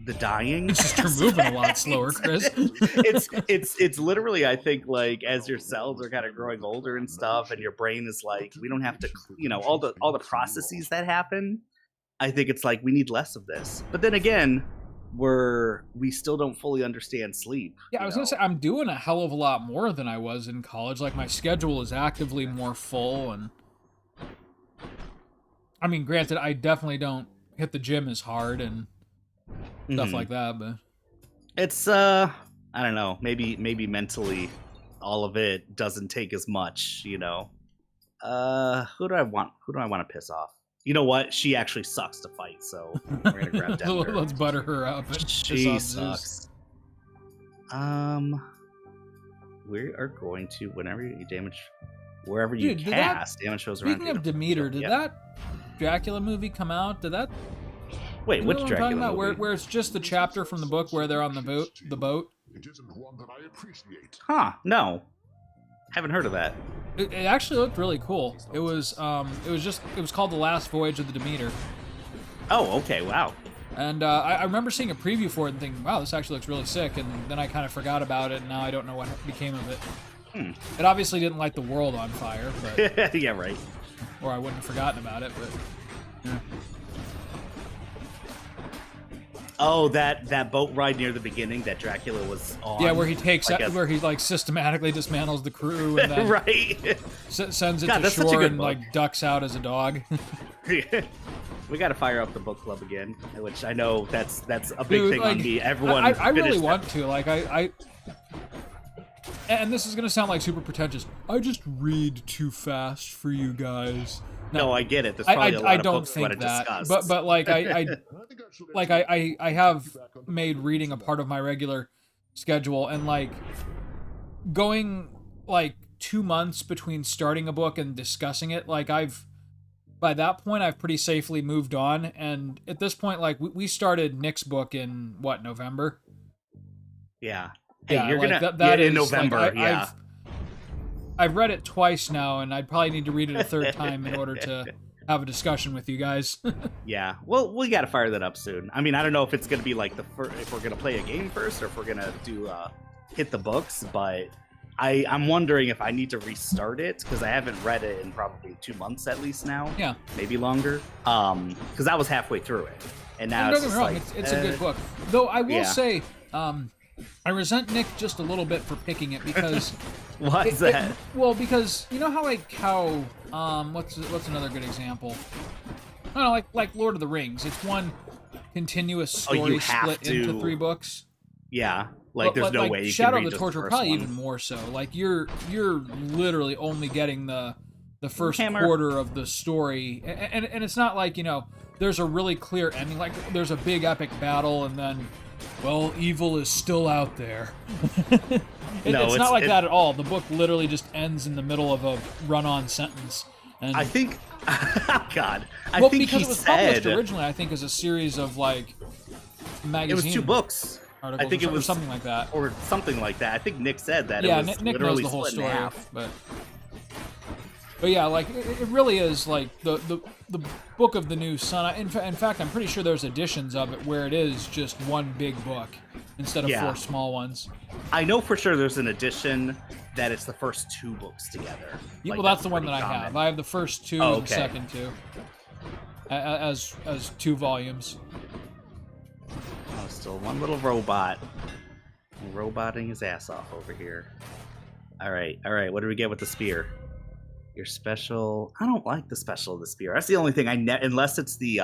A: the dying.
B: It's just you're moving a lot slower, Chris.
A: it's literally, I think, like as your cells are kind of growing older and stuff, and your brain is like, we don't have to, all the processes that happen. I think it's like we need less of this. But then again, we still don't fully understand sleep.
B: Yeah, I was gonna say I'm doing a hell of a lot more than I was in college. Like my schedule is actively more full, and I mean, granted, I definitely don't hit the gym as hard and stuff
A: Mhm.
B: like that, but
A: It's I don't know, maybe mentally all of it doesn't take as much, you know. Who do I want to piss off? You know what? She actually sucks to fight, so we're gonna grab Denver.
B: Let's butter her up. And piss
A: She
B: off Zeus.
A: sucks. We are going to whenever you damage, wherever you
B: Dude, did that-
A: cast, damage shows around.
B: Speaking
A: you.
B: of Demeter, did
A: Yep.
B: that Dracula movie come out? Did that?
A: Wait,
B: You know
A: which
B: what I'm
A: Dracula
B: talking about?
A: movie?
B: Where it's just the chapter from the book where they're on the boat. The boat.
E: It isn't one that I appreciate.
A: Huh? No, haven't heard of that.
B: It actually looked really cool. It was called The Last Voyage of the Demeter.
A: Oh, okay, wow.
B: And I remember seeing a preview for it and thinking, wow, this actually looks really sick. And then I kind of forgot about it, and now I don't know what became of it. It obviously didn't light the world on fire, but
A: Yeah, right.
B: or I wouldn't have forgotten about it. But yeah.
A: Oh, that boat ride near the beginning that Dracula was on.
B: Yeah, where he takes
A: I guess.
B: where he like systematically dismantles the crew and then
A: Right.
B: sends it
A: God,
B: to
A: that's such a
B: shore
A: good
B: and
A: book.
B: like ducks out as a dog.
A: We got to fire up the book club again, which I know that's a big
B: Dude,
A: thing
B: like,
A: on me. Everyone,
B: I really
A: finished
B: want to. Like I and this is gonna sound like super pretentious. I just read too fast for you guys.
A: No, I get it. There's probably a lot
B: I
A: of
B: don't
A: books we
B: think
A: want to
B: that,
A: discuss.
B: but like
E: I think should
B: like I have made reading a part of my regular schedule, and like going like 2 months between starting a book and discussing it, like by that point I've pretty safely moved on. And at this point, like we started Nick's book in what, November?
A: Yeah. Hey,
B: Yeah,
A: you're
B: like,
A: gonna
B: that
A: in
B: is, like,
A: November. Yeah.
B: I've read it twice now, and I'd probably need to read it a third time in order to have a discussion with you guys.
A: Yeah. Well, we got to fire that up soon. I mean, I don't know if it's gonna be like if we're gonna play a game first or if we're gonna do hit the books, but I'm wondering if I need to restart it because I haven't read it in probably 2 months at least now.
B: Yeah.
A: Maybe longer. Because I was halfway through it, and now
B: Don't
A: it's
B: get me
A: just
B: wrong,
A: like
B: it's a good book. Though I will
A: yeah.
B: say, I resent Nick just a little bit for picking it because
A: What's that?
B: well, because you know how what's another good example? I don't know, like Lord of the Rings. It's one continuous
A: Oh, you
B: story
A: have
B: split into
A: to.
B: 3 books.
A: Yeah. Like, there's
B: But,
A: no
B: like,
A: way you
B: Shadow
A: can
B: of
A: read
B: the
A: just
B: Torture
A: first
B: probably
A: one.
B: even more so. Like you're literally only getting the first
A: Hammer.
B: quarter of the story, and it's not like, you know, there's a really clear ending. Like there's a big epic battle, and then, well, evil is still out there. It's not like that at all. The book literally just ends in the middle of a run-on sentence. And
A: I think. God. I
B: well,
A: think
B: because
A: he
B: it was
A: said
B: published originally, I think, as a series of like
A: it
B: magazine
A: was 2 books.
B: articles.
A: I think
B: or
A: it was
B: something like that.
A: or something like that. I think Nick said that.
B: Yeah,
A: it was
B: Nick knows
A: literally
B: the whole
A: split in
B: story,
A: half.
B: but yeah, like it really is like the book of the new sun. In fact, I'm pretty sure there's editions of it where it is just one big book instead of
A: Yeah.
B: 4 small ones.
A: I know for sure there's an edition that it's the first 2 books together.
B: Yeah,
A: Like,
B: well, that's the one
A: pretty
B: that I
A: common.
B: have. I have the first 2
A: Oh,
B: and the
A: okay.
B: second 2 as 2 volumes.
A: Oh, still one little robot. Roboting his ass off over here. All right. What do we get with the spear? Your special. I don't like the special of the spear. That's the only thing unless it's the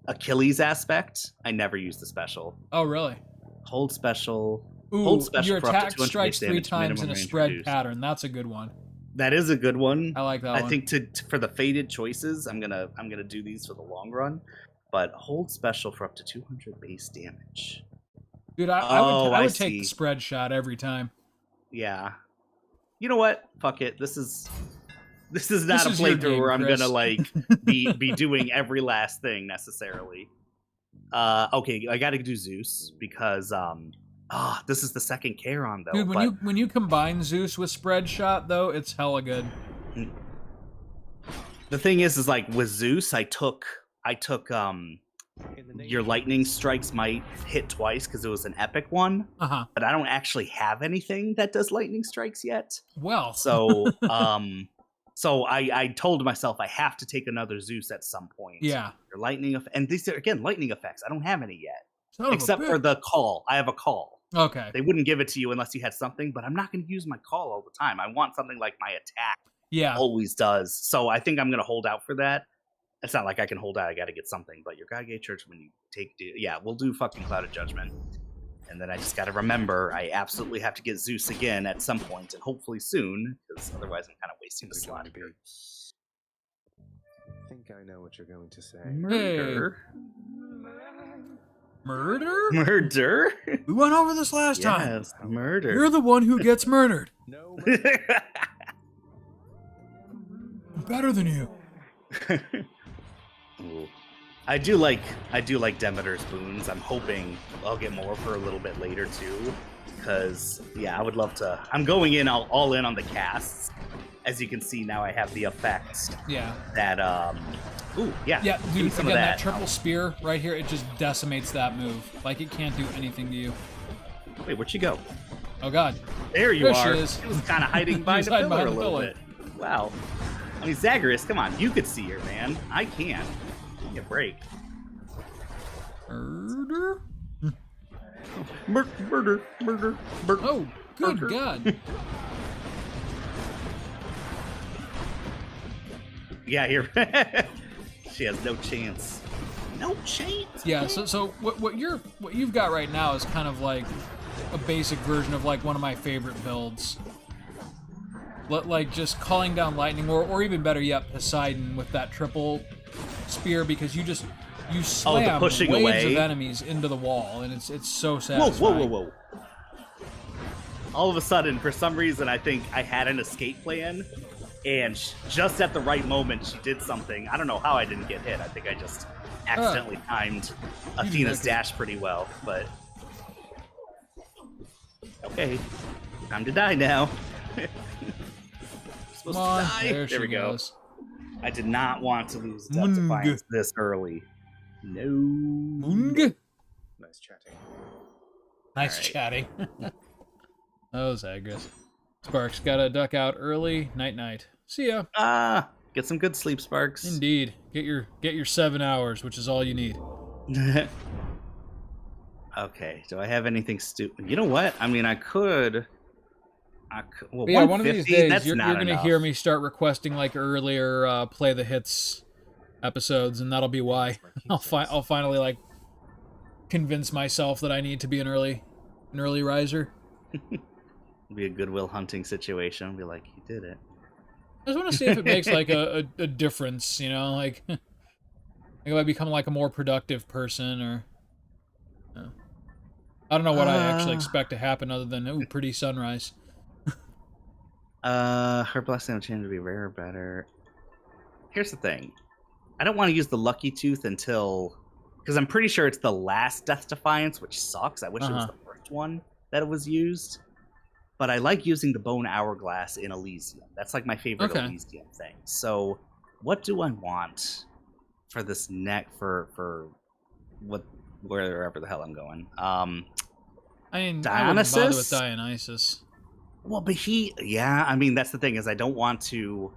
A: Achilles aspect. I never use the special.
B: Oh, really?
A: Hold special.
B: Ooh,
A: Hold special
B: your
A: for up to
B: attack
A: 200
B: strikes
A: base
B: 3
A: damage,
B: times
A: minimum
B: in a
A: range
B: spread
A: reduced.
B: pattern. That's a good one.
A: That is a good one.
B: I like that
A: I
B: one.
A: think for the faded choices, I'm gonna do these for the long run. But hold special for up to 200 base damage.
B: Dude, I
A: Oh,
B: would
A: I
B: take
A: see.
B: the spread shot every time.
A: Yeah. You know what? Fuck it. This is not
B: This
A: a
B: is your
A: playthrough
B: game,
A: where I'm
B: Chris.
A: gonna like be doing every last thing necessarily. Okay, I gotta do Zeus because this is the second Charon though.
B: Dude,
A: but
B: when you combine Zeus with spread shot though, it's hella good.
A: the thing is like with Zeus, I took your lightning strikes might hit twice because it was an epic one,
B: Uh-huh.
A: but I don't actually have anything that does lightning strikes yet.
B: Well,
A: So so I told myself I have to take another Zeus at some point.
B: yeah.
A: Your lightning and these are again lightning effects. I don't have any yet.
B: Son of a
A: Except for
B: bitch.
A: the call. I have a call.
B: Okay.
A: They wouldn't give it to you unless you had something, but I'm not going to use my call all the time. I want something like my attack
B: Yeah.
A: always does. So I think I'm going to hold out for that. It's not like I can hold out. I got to get something. But your God Gate Church, when you take... Yeah, we'll do fucking Cloud of Judgment. And then I just got to remember I absolutely have to get Zeus again at some point, and hopefully soon, because otherwise I'm kind of wasting the slot here.
C: I think I know what you're going to say.
A: Murder?
B: Murder?
A: Murder?
B: We went over this last time.
A: Yes, murder.
B: You're the one who gets murdered.
C: No.
B: I'm better than you.
A: Ooh. I do like Demeter's boons. I'm hoping I'll get more for a little bit later too, because yeah, I would love to. I'm going in all in on the casts. As you can see now, I have the effects.
B: Yeah.
A: That ooh yeah.
B: Yeah,
A: Give me
B: dude.
A: some
B: Again,
A: of
B: that triple spear right here, it just decimates that move. Like it can't do anything to you.
A: Wait, where'd she go?
B: Oh God.
A: There you
B: There she
A: are.
B: is.
A: She was kind of hiding behind the
B: hiding
A: pillar
B: behind
A: a
B: the
A: little
B: pillar.
A: bit. Wow. I mean, Zagreus, come on, you could see her, man. I can't. Give me a break.
B: Murder?
A: Murder.
B: Oh, good
A: Murder.
B: God.
A: Yeah, here. She has no chance. No chance.
B: Yeah, so what you've got right now is kind of like a basic version of like one of my favorite builds. Like just calling down lightning, or even better yet, Poseidon with that triple spear, because you slam
A: pushing
B: waves
A: away.
B: of enemies into the wall, and it's so
A: Whoa,
B: satisfying.
A: whoa. All of a sudden, for some reason, I think I had an escape plan, and just at the right moment, she did something. I don't know how I didn't get hit. I think I just accidentally timed Athena's dash pretty well, but... Okay, time to die now.
B: Come on,
A: There
B: she
A: we go.
B: goes.
A: I did not want to lose Death Defiance this early. No.
B: Mung.
C: Nice chatting.
B: Nice
A: Alright.
B: chatting. Oh, Zagreus. Sparks, gotta duck out early. Night. See ya.
A: Get some good sleep, Sparks.
B: Indeed. Get your 7 hours, which is all you need.
A: Okay, do I have anything stupid? You know what? I mean, I could. Well,
B: But yeah, one of these
A: 150,
B: days
A: that's
B: you're
A: not
B: gonna
A: enough.
B: hear me start requesting like earlier play the hits episodes, and that'll be why I'll finally like convince myself that I need to be an early riser.
A: It'll be a Goodwill Hunting situation. Be like, you did it.
B: I just want to see if it makes like a difference, you know, like if I become like a more productive person, or I don't know what I actually expect to happen other than ooh, pretty sunrise.
A: Her blessing will change to be rare or better. Here's the thing. I don't want to use the Lucky Tooth until... Because I'm pretty sure it's the last Death Defiance, which sucks. I wish it was the first one that it was used. But I like using the Bone Hourglass in Elysium. That's like my favorite Elysium thing. So what do I want for this neck for wherever the hell I'm going?
B: I mean,
A: Dionysus?
B: I wouldn't bother with Dionysus.
A: Well, but I mean, that's the thing, is I don't want to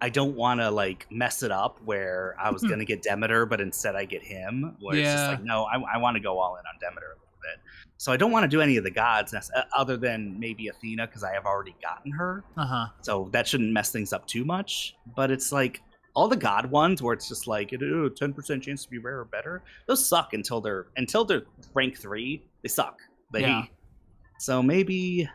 A: like mess it up where I was going to get Demeter, but instead I get him. Where it's just like, no, I want to go all in on Demeter a little bit. So I don't want to do any of the gods other than maybe Athena, because I have already gotten her. So that shouldn't mess things up too much. But it's like all the god ones where it's just like 10% chance to be rare or better. Those suck until they're rank 3. They suck. So maybe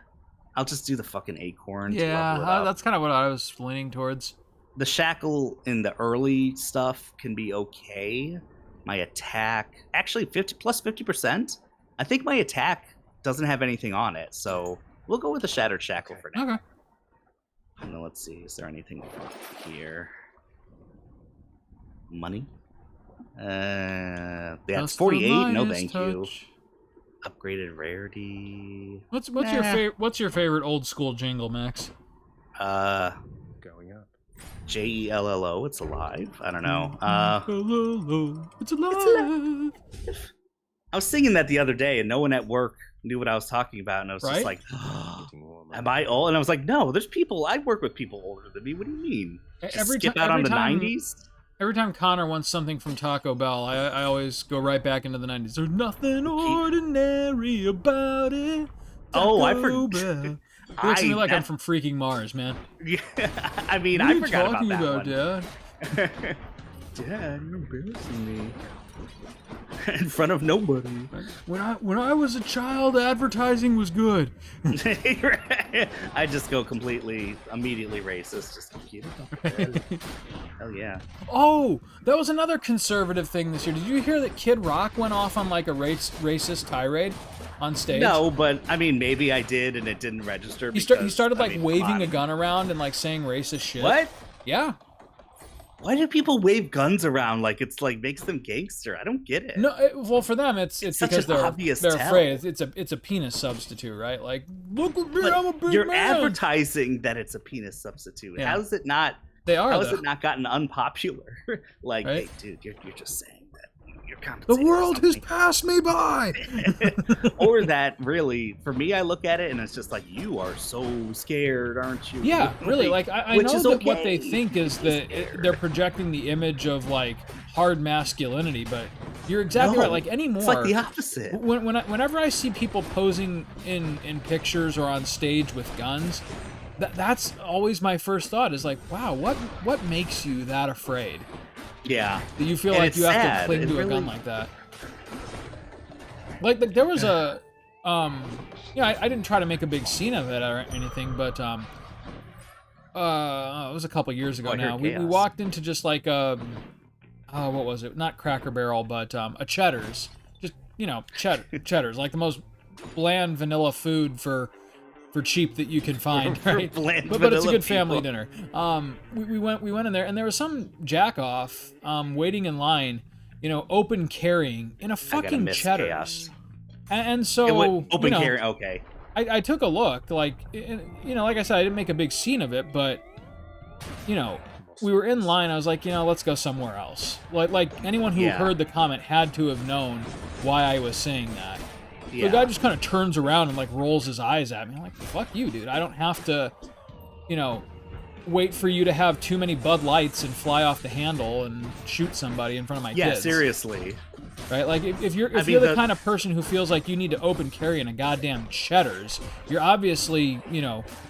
A: I'll just do the fucking acorn.
B: Yeah, that's kind of what I was leaning towards.
A: The shackle in the early stuff can be okay. My attack, actually 50%. I think my attack doesn't have anything on it, so we'll go with the Shattered Shackle for now.
B: Okay.
A: And then let's see, is there anything here? Money? Yeah, it's 48. No, thank you. Upgraded rarity.
B: What's your favorite old school jingle, Max?
C: Going up.
A: JELLO. It's alive. I don't know.
B: It's alive.
A: I was singing that the other day, and no one at work knew what I was talking about, and I was just like, "Am I old?" And I was like, "No, there's people. I work with people older than me. What do you mean? Just skip out on the 90s."
B: Every time Connor wants something from Taco Bell, I always go right back into the 90s. There's nothing ordinary about it.
A: Oh, I
B: Taco
A: forgot.
B: Bell. It looks to me like I'm from freaking Mars, man.
A: Yeah, I mean,
B: What
A: I
B: are you
A: forgot
B: talking
A: about that
B: about,
A: one.
B: Dad?
A: Dad, you're embarrassing me. in front of nobody.
B: When I was a child, advertising was good.
A: I just go immediately racist. Just keep it. Hell yeah.
B: Oh, that was another conservative thing this year. Did you hear that Kid Rock went off on like a racist tirade on stage?
A: No, but I mean, maybe I did and it didn't register.
B: He started like waving a gun around and like saying racist shit.
A: What?
B: Yeah.
A: Why do people wave guns around like it's like makes them gangster? I don't get it.
B: No, well, for them it's
A: such
B: because
A: an
B: they're
A: obvious tell.
B: afraid. It's a penis substitute, right? Like, look at me,
A: But
B: I'm a big
A: you're
B: man.
A: advertising that it's a penis substitute.
B: Yeah.
A: How is it not?
B: They are.
A: How has
B: though.
A: it not gotten unpopular? Like,
B: Right?
A: hey, dude, you're just saying that you're
B: The
A: compensating.
B: world
A: for
B: has
A: something.
B: passed me by.
A: Or that really, for me, I look at it and it's just like, you are so scared, aren't you?
B: Yeah, really. Like I
A: Which
B: know
A: is
B: that what
A: okay.
B: they think is that they're projecting the image of like hard masculinity, but you're exactly
A: No,
B: right. Like anymore,
A: It's like the opposite.
B: whenever I see people posing in pictures or on stage with guns, that's always my first thought is like, wow, what makes you that afraid
A: Yeah.
B: that you feel
A: And
B: like
A: it's
B: you have
A: sad.
B: to cling
A: It
B: to a
A: really-
B: gun like that? Like there was a I didn't try to make a big scene of it or anything, but it was a couple years ago
A: Oh, I heard
B: now. We
A: chaos.
B: walked into just like what was it? Not Cracker Barrel, but a Cheddar's. Just Cheddar's, like the most bland vanilla food for cheap that you can find,
A: For
B: right?
A: bland
B: But it's a
A: vanilla
B: good family
A: people.
B: dinner. We went in there, and there was some jack off waiting in line, open carrying in a
A: gotta
B: fucking
A: miss
B: Cheddar's.
A: chaos.
B: And so
A: Open carry. Okay.
B: I took a look, like like I said, I didn't make a big scene of it, but we were in line. I was like, let's go somewhere else. Like anyone who
A: Yeah.
B: heard the comment had to have known why I was saying that.
A: Yeah.
B: The guy just kind of turns around and like rolls his eyes at me. I'm like, fuck you, dude. I don't have to, wait for you to have too many Bud Lights and fly off the handle and shoot somebody in front of my
A: Yeah,
B: kids.
A: seriously.
B: Right? Like if you're
A: mean,
B: the
A: the-
B: kind of person who feels like you need to open carry in a goddamn Cheddar's, you're obviously,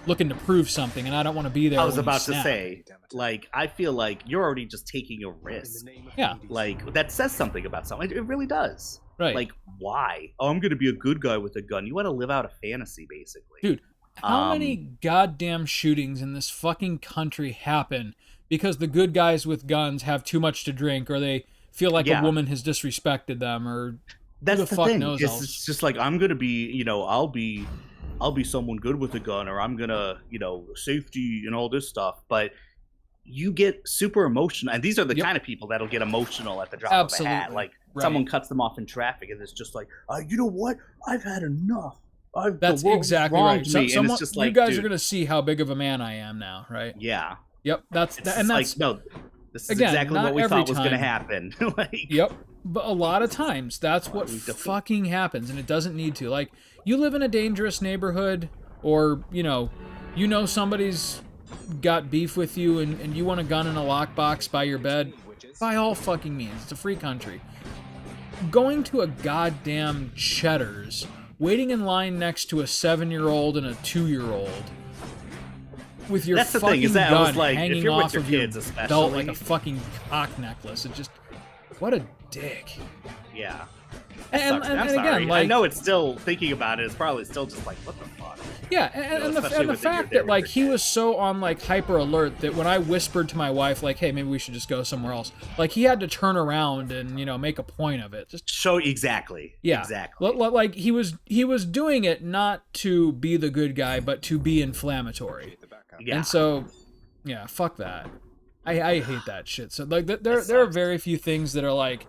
B: looking to prove something, and I don't want to be there.
A: I was
B: when you
A: about to
B: snap.
A: say, like, I feel like you're already just taking a risk.
B: Yeah.
A: Like, that says something about something. It really does.
B: Right.
A: Like, why? Oh, I'm going to be a good guy with a gun. You want to live out a fantasy, basically.
B: Dude, how
A: Um,
B: many goddamn shootings in this fucking country happen because the good guys with guns have too much to drink, or they feel like
A: Yeah.
B: a woman has disrespected them, or
A: That's
B: who
A: the
B: fuck
A: thing.
B: knows
A: It's,
B: else?
A: it's just like, I'm going to be, I'll be someone good with a gun, or I'm going to, safety and all this stuff. But you get super emotional. And these are the
B: Yep.
A: kind of people that'll get emotional at the drop of a hat.
B: Absolutely.
A: Like,
B: Right.
A: someone cuts them off in traffic, and it's just like, you know what? I've had enough.
B: That's
A: the world's
B: exactly
A: wronged
B: right.
A: me.
B: So,
A: And it's just like,
B: you guys
A: dude,
B: are gonna see how big of a man I am now, right?
A: Yeah.
B: Yep, that's
A: It's
B: and
A: like,
B: that's
A: no, this is
B: again,
A: exactly
B: not
A: what we
B: every
A: thought was going to
B: time.
A: happen. Like,
B: Yep. But a lot of times, that's what
A: we've definitely-
B: fucking happens, and it doesn't need to. Like, you live in a dangerous neighborhood, or, somebody's got beef with you, and you want a gun in a lockbox by your bed, by all fucking means. It's a free country. Going to a goddamn Cheddar's, waiting in line next to a 7-year-old and a 2-year-old, with your
A: That's the
B: fucking
A: thing, is that I
B: gun
A: was like, if
B: hanging
A: you're with
B: off
A: your
B: of your
A: kids
B: belt like
A: especially-
B: a fucking cock necklace. It just, what a dick.
A: yeah.
B: And,
A: Sucks.
B: and,
A: I'm
B: and
A: sorry.
B: again, like,
A: I know it's still, thinking about it, it's probably still just like, what the fuck?
B: yeah, and the
A: especially
B: and the
A: with the- you're
B: fact
A: there
B: that
A: with
B: like
A: your
B: he was so on like hyper alert that when I whispered to my wife like, hey, maybe we should just go somewhere else, like he had to turn around and make a point of it. Just
A: Show exactly.
B: yeah,
A: Exactly.
B: Like he was doing it not to be the good guy, but to be inflammatory.
A: Yeah.
B: And so, yeah, fuck that. I hate that shit. So like there are
A: sucks.
B: very few things that are like,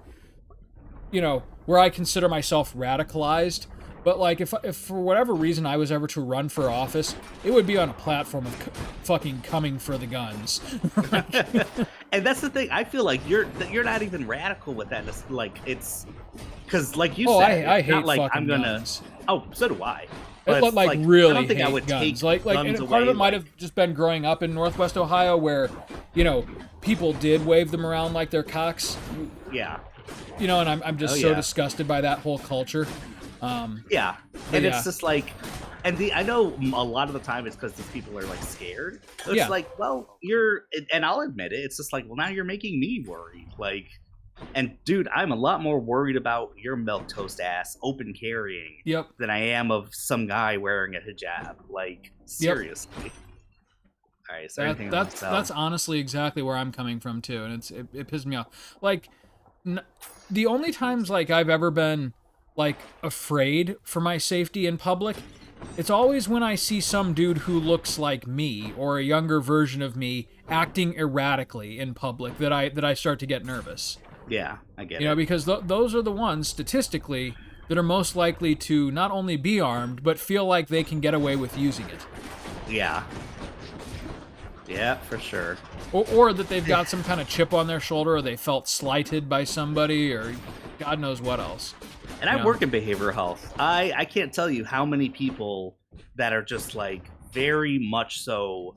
B: where I consider myself radicalized. But like if for whatever reason I was ever to run for office, it would be on a platform of fucking coming for the guns.
A: And that's the thing. I feel like you're not even radical with that. It's like, it's because, like you
B: Oh,
A: said,
B: I
A: it's
B: hate
A: not like
B: fucking
A: I'm gonna.
B: guns.
A: Oh, so do I.
B: It,
A: But it's
B: like really
A: I don't think
B: hate
A: I would
B: guns.
A: take
B: Like
A: guns
B: and part of
A: away,
B: it might
A: like-
B: have just been growing up in Northwest Ohio, where people did wave them around like they're cocks.
A: Yeah.
B: And I'm just
A: Oh,
B: so
A: yeah.
B: disgusted by that whole culture.
A: Yeah,
B: But
A: and
B: yeah.
A: it's just like, and I know a lot of the time it's because these people are like scared. So it's
B: Yeah.
A: like, well, and I'll admit it. It's just like, well, now you're making me worried. Like, And dude, I'm a lot more worried about your milquetoast ass open carrying
B: Yep.
A: than I am of some guy wearing a hijab. Like, seriously. All right, so
B: That's honestly exactly where I'm coming from too, and it pisses me off. Like, the only times like I've ever been like afraid for my safety in public, it's always when I see some dude who looks like me or a younger version of me acting erratically in public that I start to get nervous.
A: Yeah, I get it.
B: You know, because those are the ones statistically that are most likely to not only be armed but feel like they can get away with using it.
A: Yeah. Yeah, for sure.
B: Or that they've got some kind of chip on their shoulder, or they felt slighted by somebody, or God knows what else.
A: And I work in behavioral health. I can't tell you how many people that are just like very much so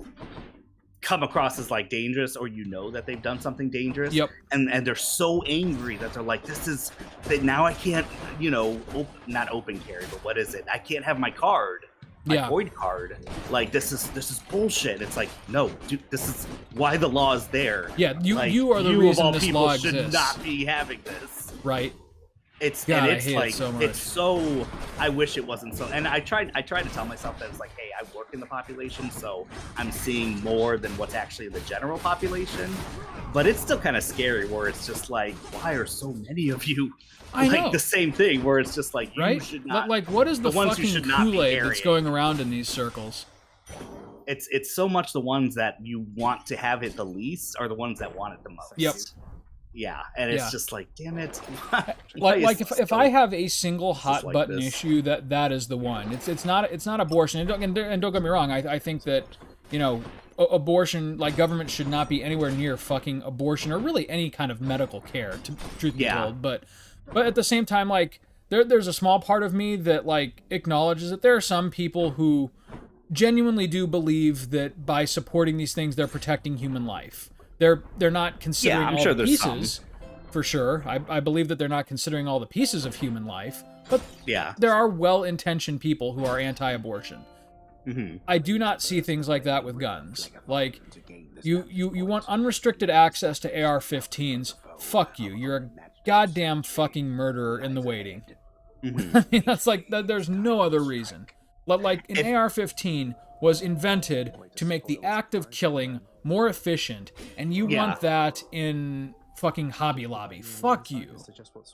A: come across as like dangerous, or you know that they've done something dangerous.
B: Yep.
A: And they're so angry that they're like, this is that now I can't, you know, not open carry, but what is it? I can't have my card. My void card. Like, this is bullshit. It's like, no, dude, this is why the law is there.
B: Yeah,
A: like,
B: you are the
A: you
B: reason
A: of all
B: this
A: people
B: law
A: should
B: exists.
A: not be having this.
B: Right.
A: It's
B: God,
A: and it's
B: I hate
A: like
B: it so much.
A: it's so. I wish it wasn't so. And I tried to tell myself that it's like, hey, I work in the population, so I'm seeing more than what's actually the general population. But it's still kind of scary, where it's just like, why are so many of you?
B: I
A: like
B: know.
A: The same thing, where it's just like, you
B: Right?
A: should not.
B: Like, what is the
A: ones who
B: fucking
A: should not be
B: Kool-Aid that's
A: carrying.
B: going around in these circles?
A: It's so much the ones that you want to have it the least are the ones that want it the most.
B: Yep.
A: Yeah, and it's
B: Yeah.
A: just like, damn it.
B: Like if I have a single hot
A: like
B: button
A: this?
B: issue, that is the one. It's not abortion. And don't get me wrong. I think that, you know, abortion, like, government should not be anywhere near fucking abortion or really any kind of medical care, to truth be told. But at the same time, like, there's a small part of me that like acknowledges that there are some people who genuinely do believe that by supporting these things they're protecting human life. They're not considering
A: I'm
B: all
A: sure
B: the
A: there's
B: pieces. For sure. I believe that they're not considering all the pieces of human life, but
A: Yeah.
B: there are well-intentioned people who are anti-abortion.
A: Mm-hmm.
B: I do not see things like that with guns. Like, you want unrestricted access to AR-15s, fuck you. You're a goddamn fucking murderer in the waiting.
A: Mm-hmm.
B: I mean, that's like, there's no other reason. Like, an AR-15 was invented to make the act of killing more efficient, and you want that in fucking Hobby Lobby. Fuck you.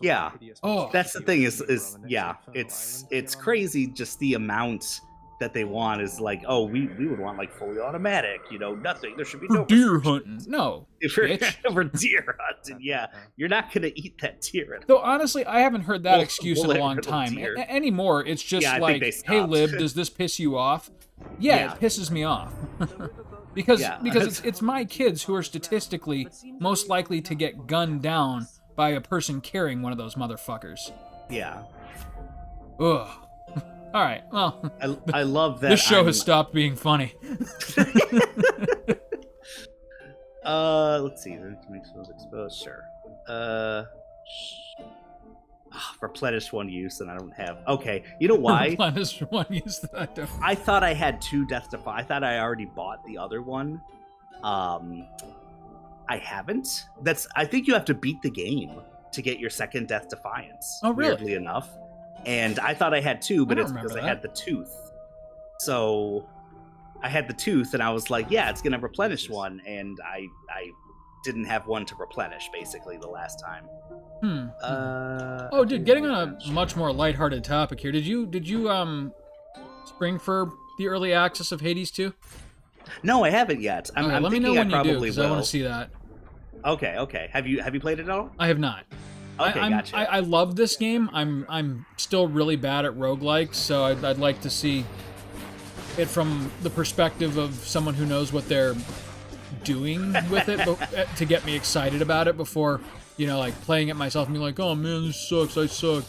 A: Yeah.
B: Oh.
A: That's the thing is yeah, it's crazy just the amount that they want is like, oh, we would want like fully automatic, you know, nothing. There should be no
B: For deer
A: restrictions.
B: hunting. No,
A: If you're
B: bitch.
A: for deer hunting, yeah, you're not gonna eat that deer.
B: Though honestly, I haven't heard that excuse in a long
A: bullet
B: time.
A: deer.
B: Anymore, it's just
A: Yeah, I think
B: like,
A: they
B: hey,
A: stopped.
B: Lib, does this piss you off? Yeah,
A: Yeah.
B: it pisses me off. because
A: Yeah.
B: it's my kids who are statistically most likely to get gunned down by a person carrying one of those motherfuckers.
A: Yeah,
B: Ugh. All right, well,
A: I love that.
B: this show has stopped being funny.
A: Let's see. Make those exposed. Sure. Replenish one use, and I don't have. Okay, you know why?
B: Replenish one use that I don't.
A: I thought I had 2 Death Defy. I thought I already bought the other one. I haven't. I think you have to beat the game to get your second Death Defiance.
B: Oh, really?
A: Weirdly enough. And I thought I had 2, but
B: I don't
A: it's because I
B: remember
A: had the tooth. So I had the tooth, and I was like, yeah, it's gonna replenish one, and I didn't have one to replenish basically the last time.
B: Oh, dude, getting on a much more lighthearted topic here. Did you spring for the early access of Hades 2?
A: No, I haven't yet. I'm
B: Let me know
A: thinking
B: when
A: I
B: you do,
A: probably
B: because I
A: will.
B: want to see that.
A: Okay. Have you played it at all?
B: I have not.
A: Okay, gotcha.
B: I love this game. I'm still really bad at roguelikes, so I'd like to see it from the perspective of someone who knows what they're doing with it to get me excited about it before, you know, like playing it myself and being like, oh man, this sucks, I suck.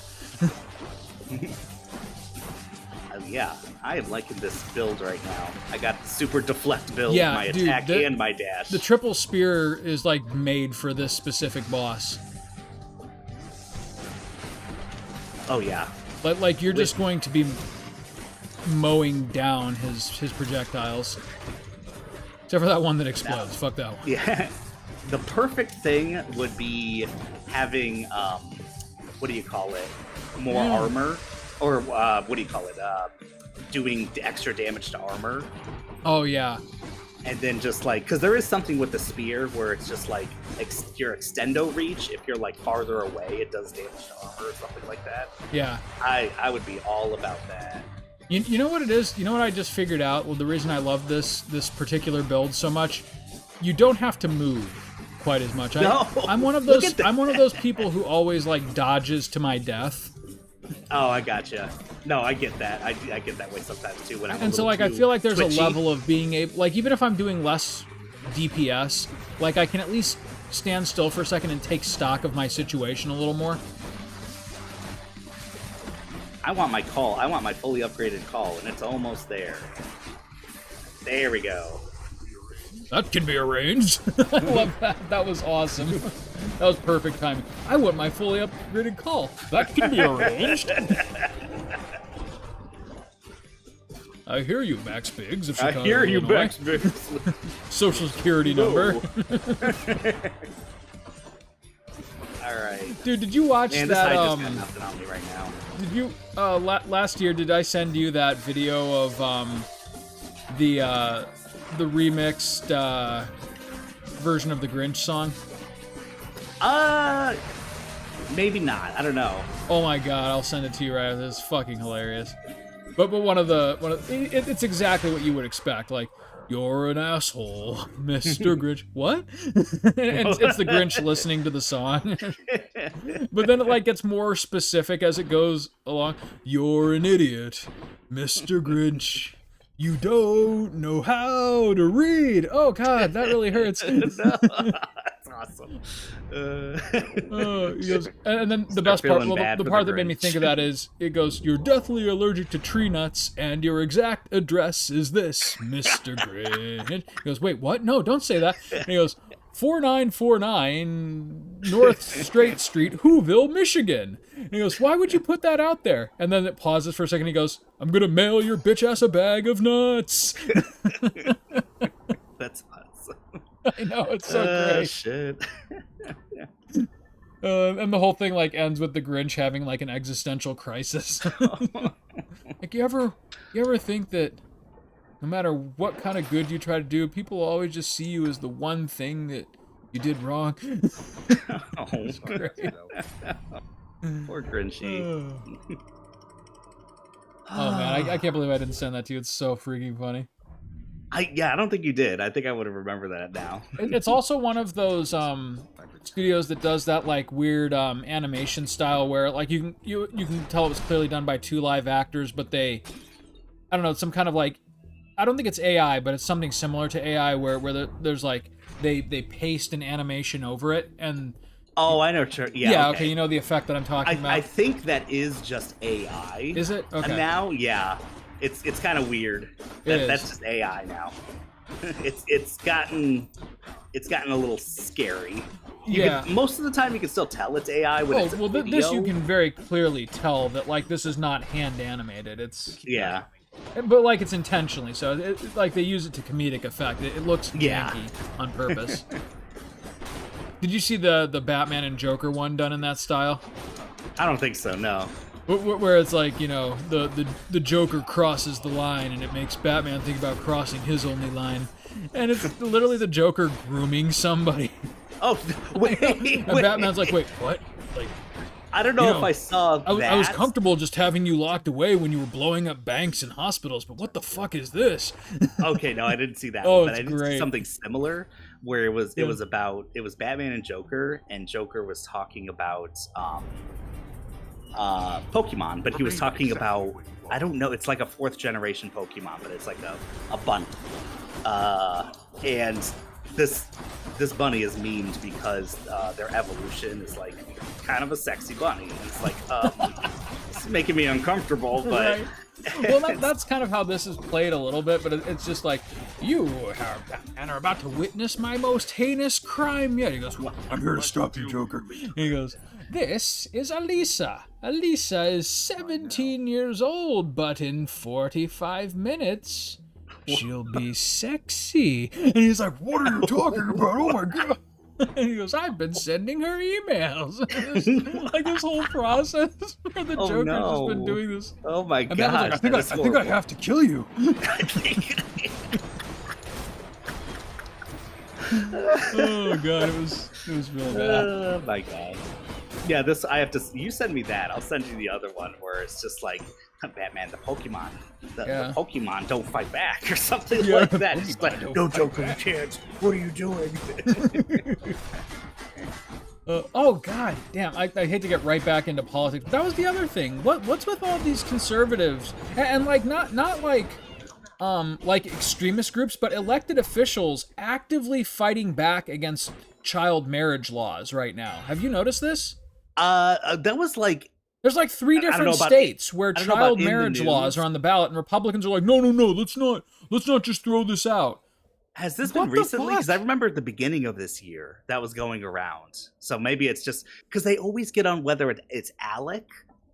A: Yeah, I am liking this build right now. I got the super deflect build,
B: Yeah,
A: my
B: dude,
A: attack and my dash.
B: The triple spear is like made for this specific boss.
A: Oh yeah.
B: Like you're just going to be mowing down his projectiles. Except for that one that explodes. Fuck that one.
A: Yeah. the perfect thing would be having what do you call it? More armor, or what do you call it? Doing the extra damage to armor.
B: Oh yeah.
A: And then just like, because there is something with the spear where it's just like your extendo reach. If you're like farther away, it does damage to armor or something like that.
B: Yeah.
A: I would be all about that.
B: You know what it is? You know what I just figured out? Well, the reason I love this particular build so much, you don't have to move quite as much. I'm one of those. I'm one of those people who always like dodges to my death.
A: Oh, I gotcha. No, I get that. I get that way sometimes too. When I'm
B: and so like I feel like there's twitchy. A level of being able, like even if I'm doing less DPS, like I can at least stand still for a second and take stock of my situation a little more.
A: I want my call. I want my fully upgraded call, and it's almost there. There we go.
B: That can be arranged. I love that. That was awesome. That was perfect timing. I want my fully upgraded call. That can be arranged. I hear you, Max Biggs of Chicago,
A: I hear you,
B: Illinois.
A: Max Biggs.
B: Social security number.
A: All right.
B: Dude, did you watch
A: Man,
B: that?
A: This just got nothing on me right now.
B: Did you last year? Did I send you that video of the remixed version of the Grinch song?
A: Maybe not. I don't know.
B: Oh my god, I'll send it to you right after. It's fucking hilarious. But it's exactly what you would expect. Like, you're an asshole, Mr. Grinch. What? And it's the Grinch listening to the song. But then it like gets more specific as it goes along. You're an idiot, Mr. Grinch. You don't know how to read. Oh god, that really hurts.
A: No, that's awesome.
B: He goes, and then the best part, the part that made me think of that is, it goes, you're deathly allergic to tree nuts, and your exact address is this, Mr. Grinch. He goes, wait, what? No, don't say that. And he goes, 4949 North Straight Street, Whoville, Michigan. And he goes, why would you put that out there? And then it pauses for a second. He goes, I'm gonna mail your bitch ass a bag of nuts.
A: That's awesome.
B: I know, it's so great.
A: Shit.
B: And the whole thing like ends with the Grinch having like an existential crisis. Like you ever think that no matter what kind of good you try to do, people will always just see you as the one thing that you did wrong?
A: Oh,
B: it's great.
A: Poor Grinchy.
B: Oh man, I can't believe I didn't send that to you. It's so freaking funny.
A: I don't think you did. I think I would have remembered that now.
B: It's also one of those studios that does that like weird animation style where like you can tell it was clearly done by two live actors, but I don't know, some kind of like, I don't think it's AI, but it's something similar to AI where there's like they paste an animation over it and.
A: Oh, I know. Yeah,
B: okay. You know the effect that I'm talking about.
A: I think that is just AI.
B: Is it? Okay.
A: And now, yeah, it's kind of weird. That's just AI now. it's gotten a little scary. Most of the time, you can still tell it's AI. When it's a video.
B: This you can very clearly tell that like this is not hand animated. It's but like it's intentionally so. Like they use it to comedic effect. It looks janky on purpose. Did you see the Batman and Joker one done in that style?
A: I don't think so, no.
B: Where it's like, you know, the Joker crosses the line and it makes Batman think about crossing his only line. And it's literally the Joker grooming somebody.
A: Oh, wait.
B: And Batman's like, wait, what? Like,
A: I don't know if I saw that.
B: I was comfortable just having you locked away when you were blowing up banks and hospitals, but what the fuck is this?
A: Okay, no, I didn't see that.
B: Oh,
A: but
B: it's
A: I did
B: great.
A: see something similar where it was Batman and Joker was talking about Pokemon, but he was talking about, I don't know, it's like a 4th generation Pokemon, but it's like a bunny. And this bunny is memed because their evolution is like kind of a sexy bunny. And it's like, it's making me uncomfortable, but...
B: Right. Well, that's kind of how this is played a little bit, but it's just like, you are about to witness my most heinous crime yet. He goes, well, I'm here to stop you, Joker. He goes, this is Elisa. Elisa is 17 years old, but in 45 minutes, she'll be sexy. And he's like, what are you talking about? Oh my God. And he goes, I've been sending her emails. Like this whole process where the
A: Oh,
B: Joker's
A: no.
B: just been doing this.
A: Oh my
B: And Batman's
A: god.
B: like, I think I have to kill you. Oh god, it was real bad.
A: Oh my god. Yeah, this I have to. You send me that. I'll send you the other one where it's just like Batman, the Pokemon, the Pokemon don't fight back or something
B: Yeah,
A: like that. It's just like,
B: Pokemon
A: no
B: don't
A: Joker, you can't. What are you doing?
B: Oh god, damn! I hate to get right back into politics, but that was the other thing. What's with all these conservatives and like not like extremist groups, but elected officials actively fighting back against child marriage laws right now? Have you noticed this?
A: That was like.
B: There's like 3 different states where child marriage laws are on the ballot, and Republicans are like, no, let's not just throw this out.
A: Has this been recently? Because I remember at the beginning of this year that was going around. So maybe it's just because they always get on whether it's ALEC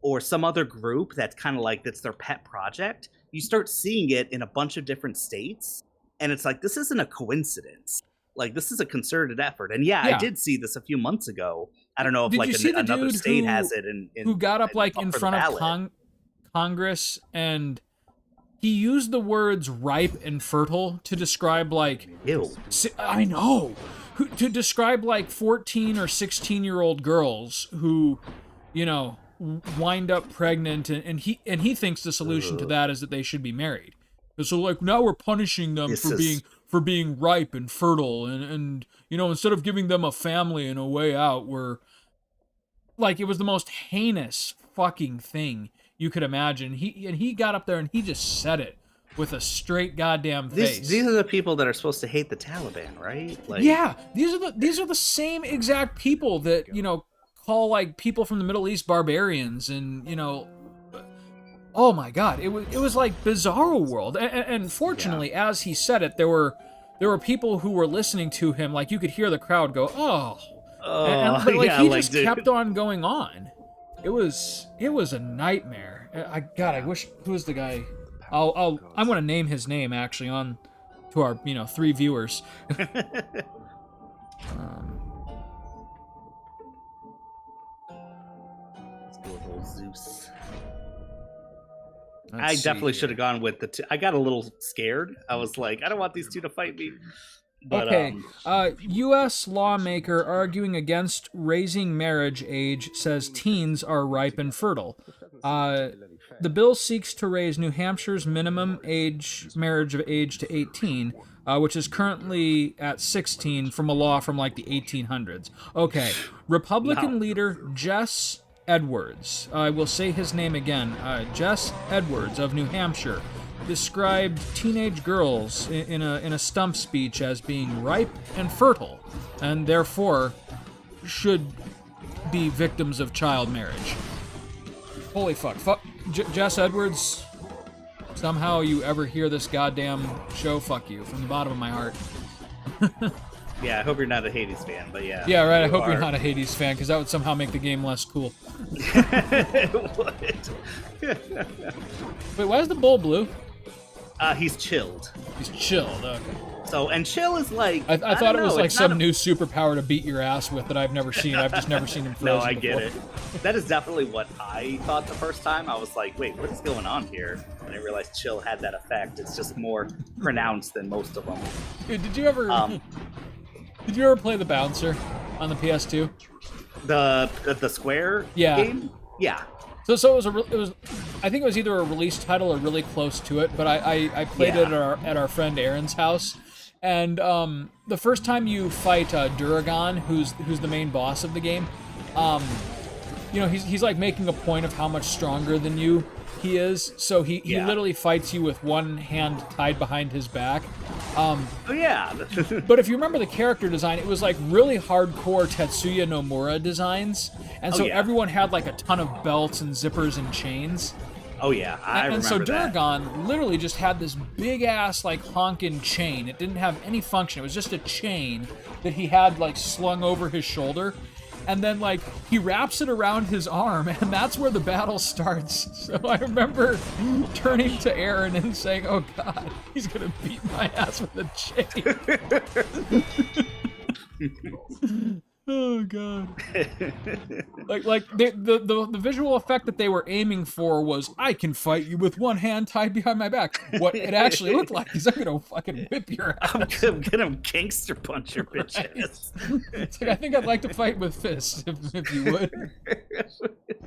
A: or some other group that's kind of like that's their pet project. You start seeing it in a bunch of different states, and it's like this isn't a coincidence. Like this is a concerted effort. And yeah. I did see this a few months ago. I don't know if like another state has it.
B: Who got up like in front of Congress and he used the words ripe and fertile to describe like
A: Ew.
B: I know. To describe like 14 or 16-year-old girls who, you know, wind up pregnant and he thinks the solution to that is that they should be married. And so like now we're punishing them for being ripe and fertile and you know, instead of giving them a family and a way out, we're like, it was the most heinous fucking thing you could imagine. He got up there and he just said it with a straight goddamn face.
A: These are the people that are supposed to hate the Taliban, right? Like,
B: yeah, these are the same exact people that, you know, call like people from the Middle East barbarians and, you know, oh my god, it was like Bizarro World. And fortunately, as he said it, there were people who were listening to him, like you could hear the crowd go, oh. But like he just kept on going on. It was a nightmare. I wish, who was the guy? I'm gonna name his name actually on to our 3 viewers.
A: Zeus. I definitely should have gone with the two. I got a little scared. I was like, I don't want these two to fight me. But,
B: okay. U.S. lawmaker arguing against raising marriage age says teens are ripe and fertile. The bill seeks to raise New Hampshire's minimum marriage age to 18, which is currently at 16 from a law from like the 1800s. Okay. Republican leader Jess Edwards, I will say his name again, Jess Edwards of New Hampshire, described teenage girls in a stump speech as being ripe and fertile, and therefore should be victims of child marriage. Holy fuck. Jess Edwards, somehow you ever hear this goddamn show, fuck you, from the bottom of my heart.
A: Yeah, I hope you're not a Hades fan, but yeah.
B: Yeah, right, I hope you're not a Hades fan, because that would somehow make the game less cool.
A: It would.
B: Wait, why is the bull blue?
A: He's chilled.
B: He's chilled, okay.
A: So, and chill is like...
B: I thought it was like some new superpower to beat your ass with that I've never seen. I've just never seen him frozen
A: No, I get
B: before.
A: it. That is definitely what I thought the first time. I was like, wait, what's going on here? And I realized chill had that effect. It's just more pronounced than most of them.
B: Dude, did you ever play the bouncer on the PS2?
A: The square game? Yeah.
B: So it was I think it was either a release title or really close to it, but I played it at our friend Aaron's house. And the first time you fight Duragon, who's the main boss of the game, he's like making a point of how much stronger than you he is. So he literally fights you with one hand tied behind his back. But if you remember the character design, it was like really hardcore Tetsuya Nomura designs, and so everyone had like a ton of belts and zippers and chains.
A: Oh yeah, I remember that.
B: And so Duragon literally just had this big ass like honkin' chain. It didn't have any function. It was just a chain that he had like slung over his shoulder. And then, like, he wraps it around his arm, and that's where the battle starts. So I remember turning to Aaron and saying, oh, God, he's going to beat my ass with a chain. Oh god. Like the visual effect that they were aiming for was, I can fight you with one hand tied behind my back. What it actually looked like is, I'm gonna fucking whip your ass.
A: I'm gonna gangster punch your bitch ass.
B: It's like, I think I'd like to fight with fists, if you would.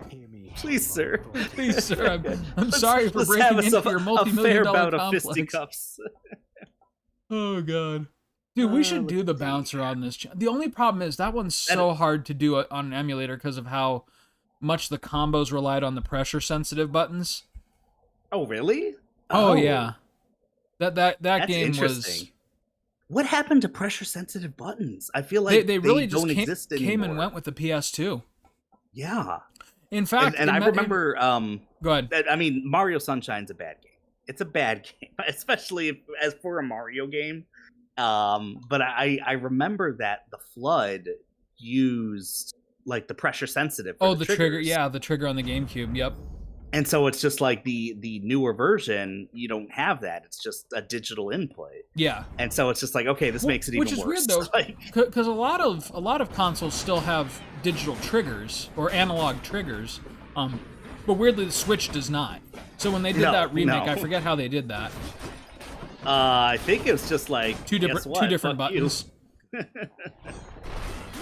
C: Hear me.
A: Please, sir.
B: Please, sir. I'm sorry for
A: Let's have
B: breaking
A: us
B: into your
A: a
B: multi-million
A: fair
B: dollar
A: bout of
B: complex.
A: fisticuffs.
B: Oh god. Dude, we should do the bouncer on this. The only problem is that one's so hard to do on an emulator because of how much the combos relied on the pressure-sensitive buttons.
A: Oh, really?
B: Oh yeah, that
A: That's
B: game was.
A: interesting. What happened to pressure-sensitive buttons? I feel like
B: They really
A: don't
B: just
A: exist anymore.
B: came and went with the PS2.
A: Yeah.
B: In fact,
A: And I remember.
B: Go ahead.
A: I mean, Mario Sunshine's a bad game. It's a bad game, especially as for a Mario game. But I remember that the Flood used like the pressure sensitive.
B: Oh, the trigger,
A: triggers.
B: yeah, the trigger on the GameCube. Yep.
A: And so it's just like the newer version, you don't have that. It's just a digital input.
B: Yeah.
A: And so it's just like, okay, this makes it even
B: Which is
A: worse.
B: weird though,
A: Like,
B: because a lot of consoles still have digital triggers or analog triggers, but weirdly the Switch does not. So when they did that remake,
A: no.
B: I forget how they did that.
A: I think it was just like
B: Two different
A: Fuck you.
B: buttons.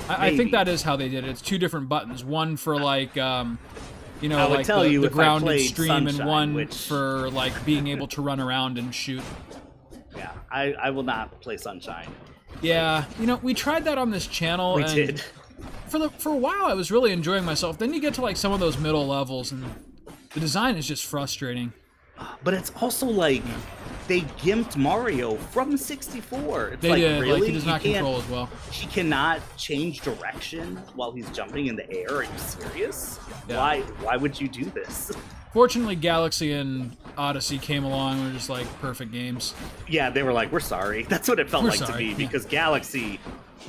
B: I think that is how they did it. It's two different buttons. One for like you know,
A: I would
B: like
A: tell you
B: the
A: if I
B: grounded
A: played
B: stream, and
A: Sunshine,
B: one
A: which-
B: for like being able to run around and shoot.
A: Yeah, I will not play Sunshine.
B: Yeah, you know, we tried that on this channel.
A: We
B: and
A: did.
B: For a while, I was really enjoying myself. Then you get to like some of those middle levels, and the design is just frustrating.
A: But it's also like they gimped Mario from 64. It's
B: They
A: like,
B: did.
A: really?
B: Like he does not
A: You can't-
B: control as well.
A: He cannot change direction while he's jumping in the air. Are you serious?
B: Yeah.
A: Why would you do this?
B: Fortunately, Galaxy and Odyssey came along and were just like perfect games.
A: Yeah, they were like, we're sorry. That's what it felt
B: We're
A: like
B: sorry,
A: to me,
B: yeah.
A: because Galaxy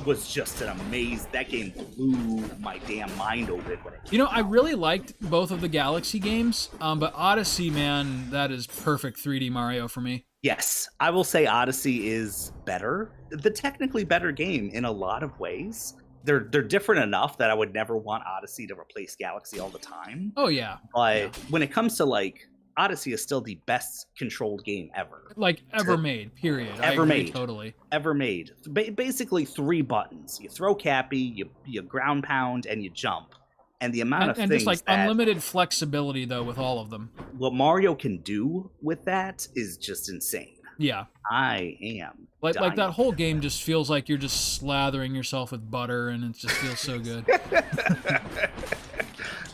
A: was just an amazing. That game blew my damn mind open when it came
B: You know, I really liked both of the Galaxy games, but Odyssey, man, that is perfect 3D Mario for me.
A: Yes, I will say Odyssey is better. The technically better game in a lot of ways. They're different enough that I would never want Odyssey to replace Galaxy all the time.
B: Oh yeah,
A: But when it comes to like Odyssey is still the best controlled game ever.
B: like ever made. Period. I
A: Ever
B: agree
A: made.
B: totally.
A: Ever made. Basically 3 buttons. You throw Cappy, you ground pound, and you jump. And the amount of
B: And
A: things
B: just like
A: that
B: unlimited flexibility though with all of them.
A: what Mario can do with that is just insane.
B: Yeah,
A: I am
B: like
A: dying.
B: that whole game just feels like you're just slathering yourself with butter, and it just feels so good.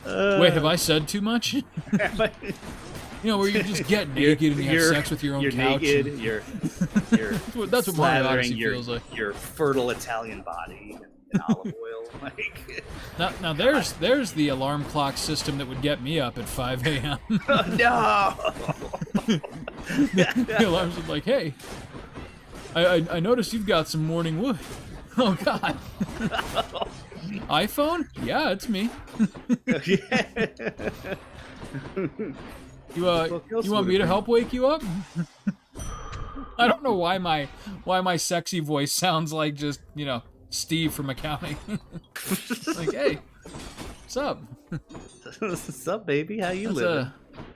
B: Wait, have I said too much? You know, where you just get naked and you have sex with your own
A: you're
B: couch.
A: naked,
B: and-
A: you're
B: That's what Mario
A: slathering
B: Odyssey
A: your,
B: feels like.
A: your fertile Italian body in olive oil. Like,
B: Now there's the alarm clock system that would get me up at 5 a.m.
A: no.
B: The alarms are like, hey, I noticed you've got some morning wood. Oh God. iPhone? Yeah, it's me. You want me to help wake you up? I don't know why my sexy voice sounds like just, you know, Steve from accounting. Like, hey, what's up?
A: What's up, baby? How you living?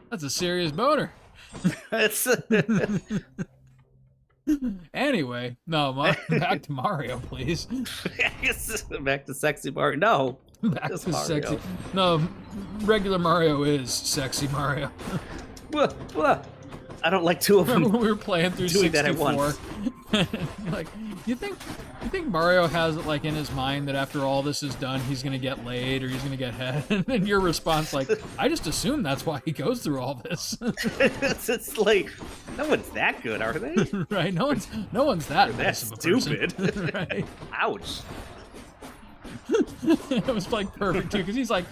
B: That's a serious boner.
A: That's
B: Anyway, no, back to Mario, please.
A: back to sexy Mario. No,
B: Back
A: just
B: to
A: Mario.
B: sexy. No, regular Mario is sexy Mario.
A: I don't like 2 of
B: Remember
A: them.
B: when we were playing through
A: Doing that at
B: 64?
A: once.
B: Like, you think Mario has it like in his mind that after all this is done, he's gonna get laid or he's gonna get head? And then your response, like, I just assume that's why he goes through all this,
A: It's like, no one's that good, are they?
B: right? No one's that
A: That's
B: nice of a person.
A: stupid.
B: Right?
A: Ouch.
B: It was like perfect too, because he's like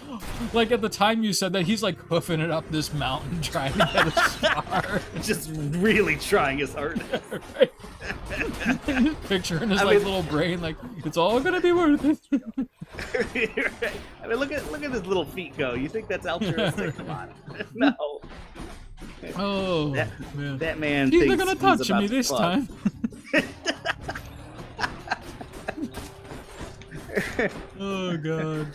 B: at the time you said that he's like hoofing it up this mountain trying to get a star.
A: Just really trying his hardest.
B: Right? He's picturing his
A: I
B: like
A: mean-
B: little brain, like it's all gonna be worth it.
A: I mean, look at his little feet go. You think that's altruistic? Come on. No.
B: Oh
A: That,
B: man,
A: that man
B: he's
A: thinks
B: not gonna
A: he's
B: touch
A: about
B: me
A: to
B: this
A: fuck.
B: time. Oh god.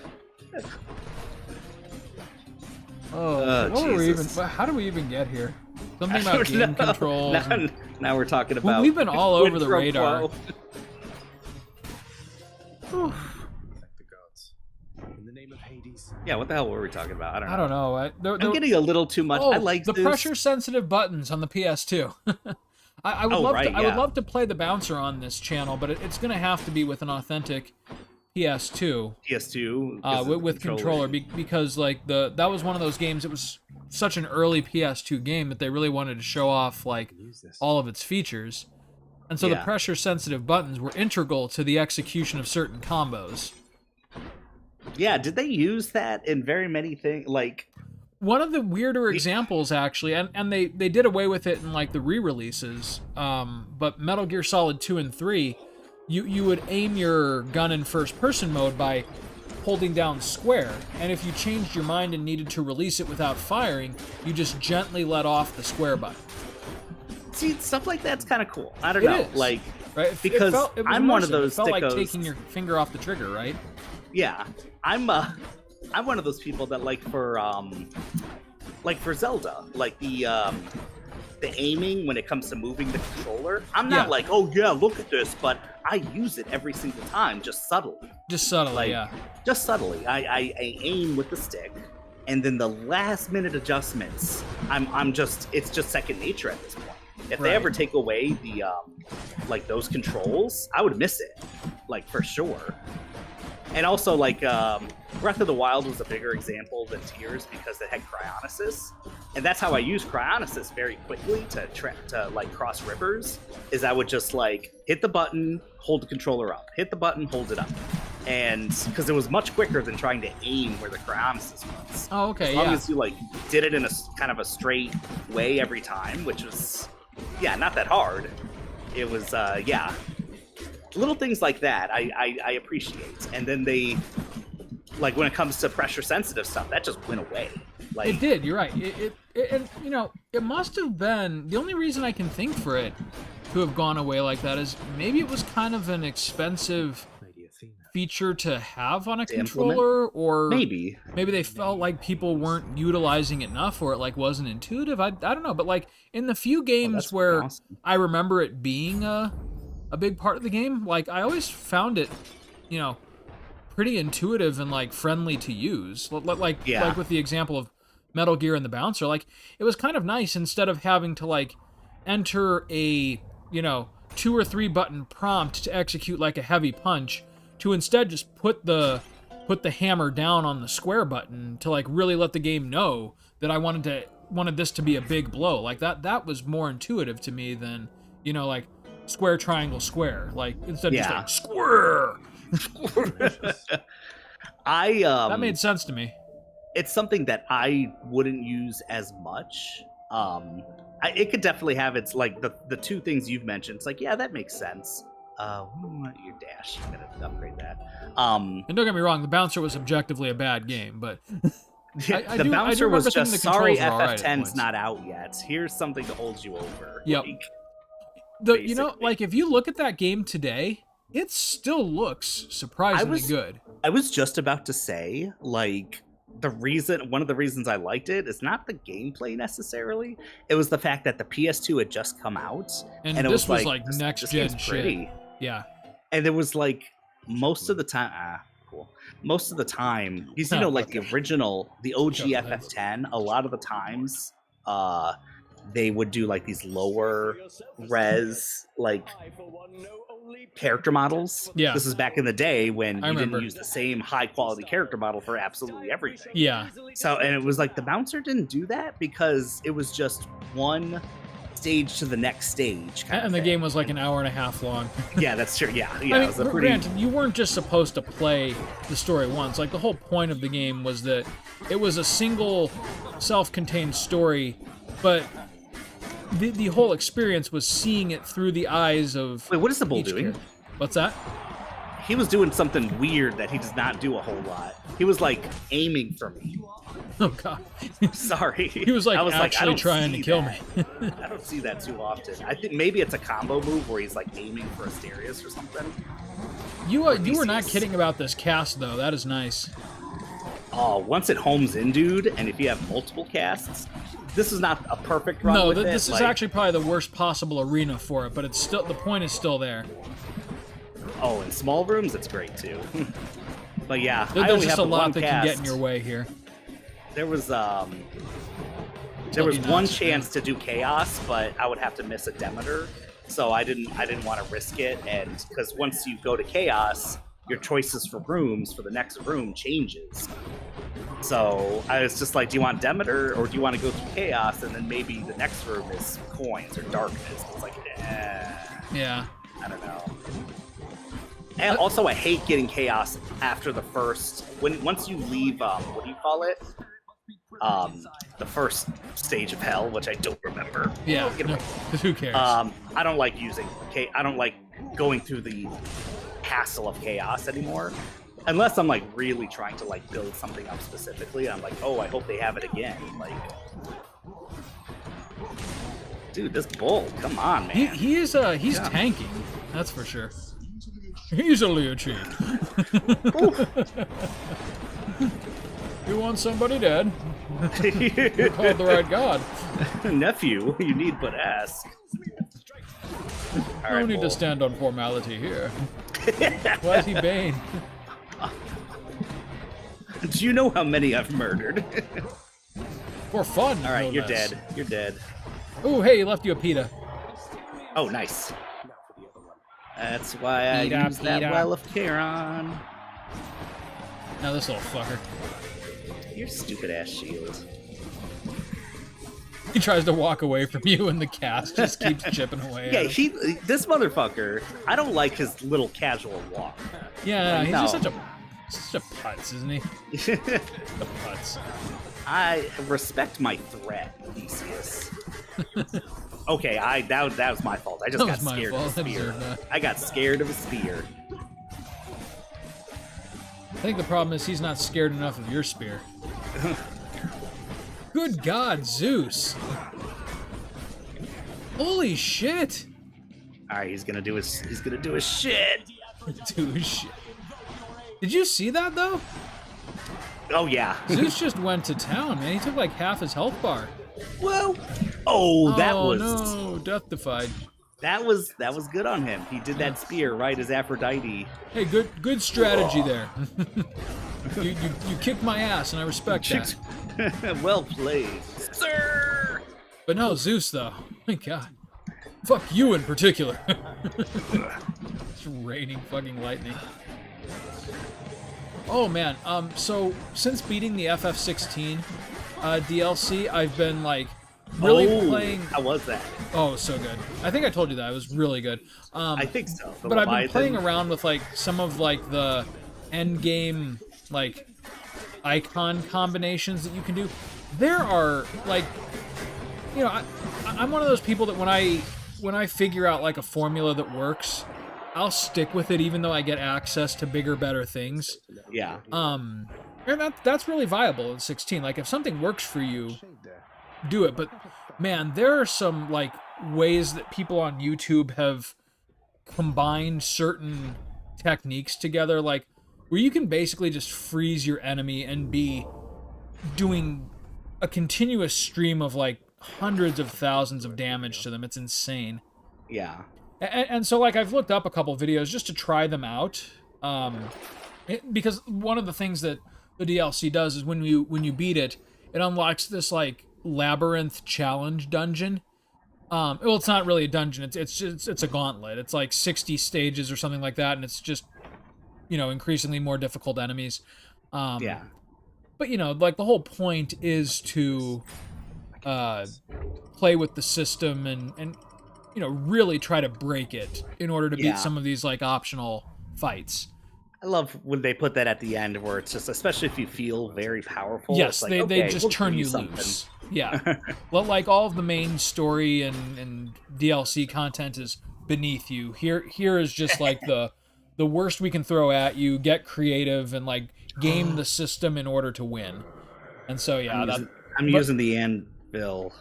A: Oh,
B: what were we even?
A: Jesus.
B: How do we even get here? Something
A: I
B: about
A: don't
B: game
A: know.
B: controls. and-
A: Now we're talking
B: Well,
A: about.
B: we've been all over
A: quid
B: the
A: pro
B: radar.
A: quo.
C: Thank the gods. In the name of Hades.
A: Yeah, what the hell were we talking about? I don't know.
B: I'm
A: I'm getting a little too much.
B: Oh,
A: I like
B: the
A: this.
B: pressure-sensitive buttons on the PS2. I would
A: Oh,
B: love
A: right,
B: to. I would
A: yeah.
B: love to play the bouncer on this channel, but it's going to have to be with an authentic PS2
A: PS2 because of
B: with
A: the
B: controller, because like that was one of those games. It was such an early PS2 game that they really wanted to show off like
C: Use this.
B: all of its features, and so the
A: Yeah.
B: pressure-sensitive buttons were integral to the execution of certain combos.
A: Yeah, did they use that in very many things? Like,
B: One of the weirder examples, actually, and they did away with it in like the re-releases, but Metal Gear Solid 2 and 3, you would aim your gun in first-person mode by holding down square, and if you changed your mind and needed to release it without firing, you just gently let off the square button.
A: see, stuff like that's kind of cool. I don't
B: It
A: know.
B: is.
A: Like,
B: Right? It
A: Because
B: was
A: I'm one of
B: immersive.
A: those
B: It felt like
A: sickos-
B: taking your finger off the trigger, right?
A: yeah, I'm one of those people that like for Zelda, like the aiming when it comes to moving the controller. I'm not
B: Yeah.
A: like, oh yeah, look at this, but I use it every single time, just subtly.
B: Just subtly,
A: Like,
B: yeah.
A: Just subtly. I aim with the stick, and then the last minute adjustments, it's just second nature at this point. If they
B: Right.
A: ever take away the like those controls, I would miss it, like for sure. And also, like, Breath of the Wild was a bigger example than Tears because it had Cryonesis, and that's how I use Cryonesis very quickly to like cross rivers. Is I would just like hit the button, hold the controller up, hit the button, hold it up, and because it was much quicker than trying to aim where the Cryonesis was.
B: Oh, okay,
A: As long
B: yeah.
A: as you like did it in a kind of a straight way every time, which was not that hard. It was little things like that I appreciate. And then they, like, when it comes to pressure sensitive stuff, that just went away. Like,
B: It did. You're right. And you know, it must have been the only reason I can think for it to have gone away like that is maybe it was kind of an expensive
C: Lady Athena.
B: feature to have on a
A: To implement?
B: controller, or
A: maybe.
B: they felt like people weren't utilizing it enough, or it like wasn't intuitive. I don't know, but like in the few games
A: that's
B: where
A: awesome.
B: I remember it being a big part of the game, like I always found it, you know, pretty intuitive and like friendly to use. Like with the example of Metal Gear and the bouncer, like it was kind of nice instead of having to like enter a, you know, 2 or 3 button prompt to execute like a heavy punch, to instead just put the hammer down on the square button to like really let the game know that I wanted this to be a big blow. Like that was more intuitive to me than, you know, like square, triangle, square. Like instead of just like square. That made sense to me.
A: It's something that I wouldn't use as much. It could definitely have its, like, the two things you've mentioned. It's like, yeah, that makes sense. Your dash, I'm gonna upgrade that.
B: And don't get me wrong, the bouncer was objectively a bad game, but I
A: The
B: do
A: bouncer was
B: remember thinking
A: just,
B: the
A: sorry,
B: controls were all right at
A: FF10's
B: points.
A: not out yet. Here's something to hold you over.
B: Yep.
A: Like,
B: You know,
A: basically.
B: like if you look at that game today, it still looks surprisingly good.
A: I was just about to say, like, one of the reasons I liked it is not the gameplay necessarily. It was the fact that the PS2 had just come out,
B: And
A: it
B: this was
A: was
B: like
A: this
B: next
A: game's
B: gen
A: pretty.
B: shit. Yeah.
A: And it was like most of the time, cool. Most of the time, because you know, like the original, the OG
B: Sure,
A: FF10, a lot of the times, they would do like these lower res, like, character models.
B: Yeah.
A: This is back in the day when
B: I
A: you
B: remember.
A: didn't use the same high quality character model for absolutely everything.
B: Yeah.
A: So, and it was like the bouncer didn't do that because it was just one stage to the next stage. Kind of
B: And the
A: thing.
B: game was like an hour and a half long.
A: Yeah, that's true. Yeah,
B: I
A: it
B: mean,
A: was a pretty.
B: granted, you weren't just supposed to play the story once. Like, the whole point of the game was that it was a single, self-contained story, but the whole experience was seeing it through the eyes of
A: Wait, what is the bull
B: each
A: doing?
B: character. What's that?
A: He was doing something weird that he does not do a whole lot. He was like aiming for me.
B: Oh, God.
A: Sorry.
B: He was like
A: I I
B: actually
A: don't
B: trying to
A: see
B: kill
A: that.
B: me.
A: I don't see that too often. I think maybe it's a combo move where he's like aiming for Asterius or something.
B: You were not kidding about this cast though. That is nice.
A: Oh, once it homes in, dude, and if you have multiple casts, this is not a perfect run.
B: No,
A: with
B: this
A: it.
B: is actually probably the worst possible arena for it, but it's still the point is still there.
A: Oh, in small rooms, it's great too. But yeah, I
B: There's
A: only
B: just
A: have
B: a
A: the
B: lot
A: one
B: that
A: cast.
B: can get in your way here.
A: There was
B: Lucky
A: one
B: nuts,
A: chance to do chaos, but I would have to miss a Demeter, so I didn't want to risk it. And because once you go to chaos, your choices for rooms for the next room changes. So I was just like, do you want Demeter or do you want to go through chaos and then maybe the next room is coins or darkness? It's like,
B: Yeah.
A: I don't know. And also, I hate getting chaos after the first. Once you leave, what do you call it? The first stage of hell, which I don't remember.
B: Yeah.
A: Get
B: No,
A: away.
B: who cares?
A: I don't like using. I don't like going through the hassle of chaos anymore, unless I'm like really trying to like build something up specifically. I'm like, oh, I hope they have it again. Like, dude, this bull, come on, man.
B: He's tanking. That's for sure. He's a Liu Chi. You want somebody dead? You called the right god.
A: Nephew, you need but ask. All
B: No
A: right,
B: need
A: bull.
B: to stand on formality here. Why is he Bane?
A: Do you know how many I've murdered?
B: For fun.
A: All right,
B: no
A: you're
B: less.
A: dead. You're dead.
B: Oh, hey, he left you a pita.
A: Oh, nice. That's why I
B: Peta,
A: use that
B: peta.
A: Well of Charon.
B: Now this little fucker.
A: Your stupid ass shield.
B: He tries to walk away from you, and the cast just keeps chipping away.
A: Yeah,
B: at him.
A: this motherfucker, I don't like his little casual walk.
B: Yeah, he's just
A: No.
B: such a putz, isn't he? A putz.
A: I respect my threat, Theseus. Okay, that was my fault. I just
B: That
A: got
B: was my
A: scared
B: fault.
A: of
B: I
A: a spear.
B: deserve that.
A: I got scared of a spear.
B: I think the problem is he's not scared enough of your spear. Good God, Zeus! Holy shit!
A: All right, he's gonna do his shit.
B: Dude, shit. Did you see that though?
A: Oh yeah.
B: Zeus just went to town, man. He took like half his health bar.
A: Whoa. Oh, that was
B: no, death-defied.
A: that was good on him. He did that spear right as Aphrodite.
B: Hey, good strategy there. you kicked my ass, and I respect that.
A: Well played, sir.
B: But no, Zeus though. My God, fuck you in particular. It's raining fucking lightning. Oh man, so since beating the FF16 DLC, I've been like really playing.
A: How was that?
B: Oh, so good. I think I told you that it was really good.
A: I think so. The
B: But I've been
A: Leviathan.
B: playing around with like some of like the end game like icon combinations that you can do. There are like, you know, I'm one of those people that when I figure out like a formula that works, I'll stick with it even though I get access to bigger, better things.
A: Yeah.
B: And that's really viable in 16. Like if something works for you, do it. But man, there are some like ways that people on YouTube have combined certain techniques together, like where you can basically just freeze your enemy and be doing a continuous stream of like hundreds of thousands of damage to them. It's insane.
A: Yeah.
B: And so like I've looked up a couple videos just to try them out, because one of the things that the DLC does is when you beat it, it unlocks this like labyrinth challenge dungeon. Well, it's not really a dungeon. It's a gauntlet. It's like 60 stages or something like that, and it's just, you know, increasingly more difficult enemies.
A: Yeah.
B: But you know, like the whole point is to play with the system and you know, really try to break it in order to beat
A: Yeah.
B: some of these like optional fights.
A: I love when they put that at the end where it's just, especially if you feel very powerful.
B: Yes,
A: it's like,
B: they
A: okay,
B: just
A: we'll
B: turn
A: give
B: you
A: something.
B: loose. Yeah. Well, like all of the main story and DLC content is beneath you. Here is just like the worst we can throw at you. Get creative and like game the system in order to win. And so yeah,
A: I'm using the anvil.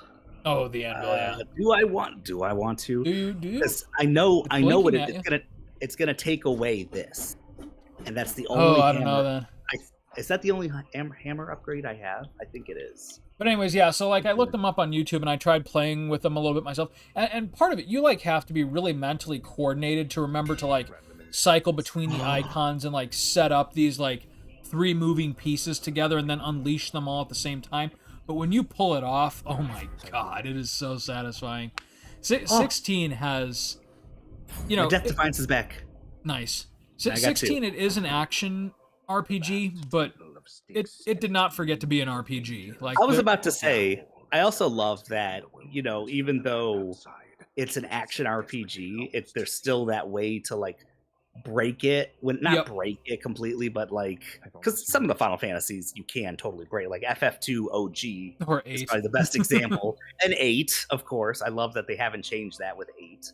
B: the anvil. Yeah.
A: Do I want to?
B: Do you?
A: Because I know what
B: blinking at
A: it's
B: you.
A: gonna. it's gonna take away this, and that's the only.
B: I don't know then.
A: Is that the only hammer upgrade I have? I think it is.
B: But anyways, yeah, so like I looked them up on YouTube and I tried playing with them a little bit myself. And part of it, you like have to be really mentally coordinated to remember to like cycle between the icons and like set up these like 3 moving pieces together and then unleash them all at the same time. But when you pull it off, oh my god, it is so satisfying. 16 has, you know,
A: Death Defiance is back.
B: Nice.
A: I got
B: 16, it is an action RPG, but it did not forget to be an RPG. Like
A: I was about to say, I also love that, you know, even though it's an action RPG, there's still that way to like break it, not break it completely, but like, because some of the Final Fantasies you can totally break, like FF2 OG
B: or 8
A: is probably the best example, and 8, of course. I love that they haven't changed that with 8.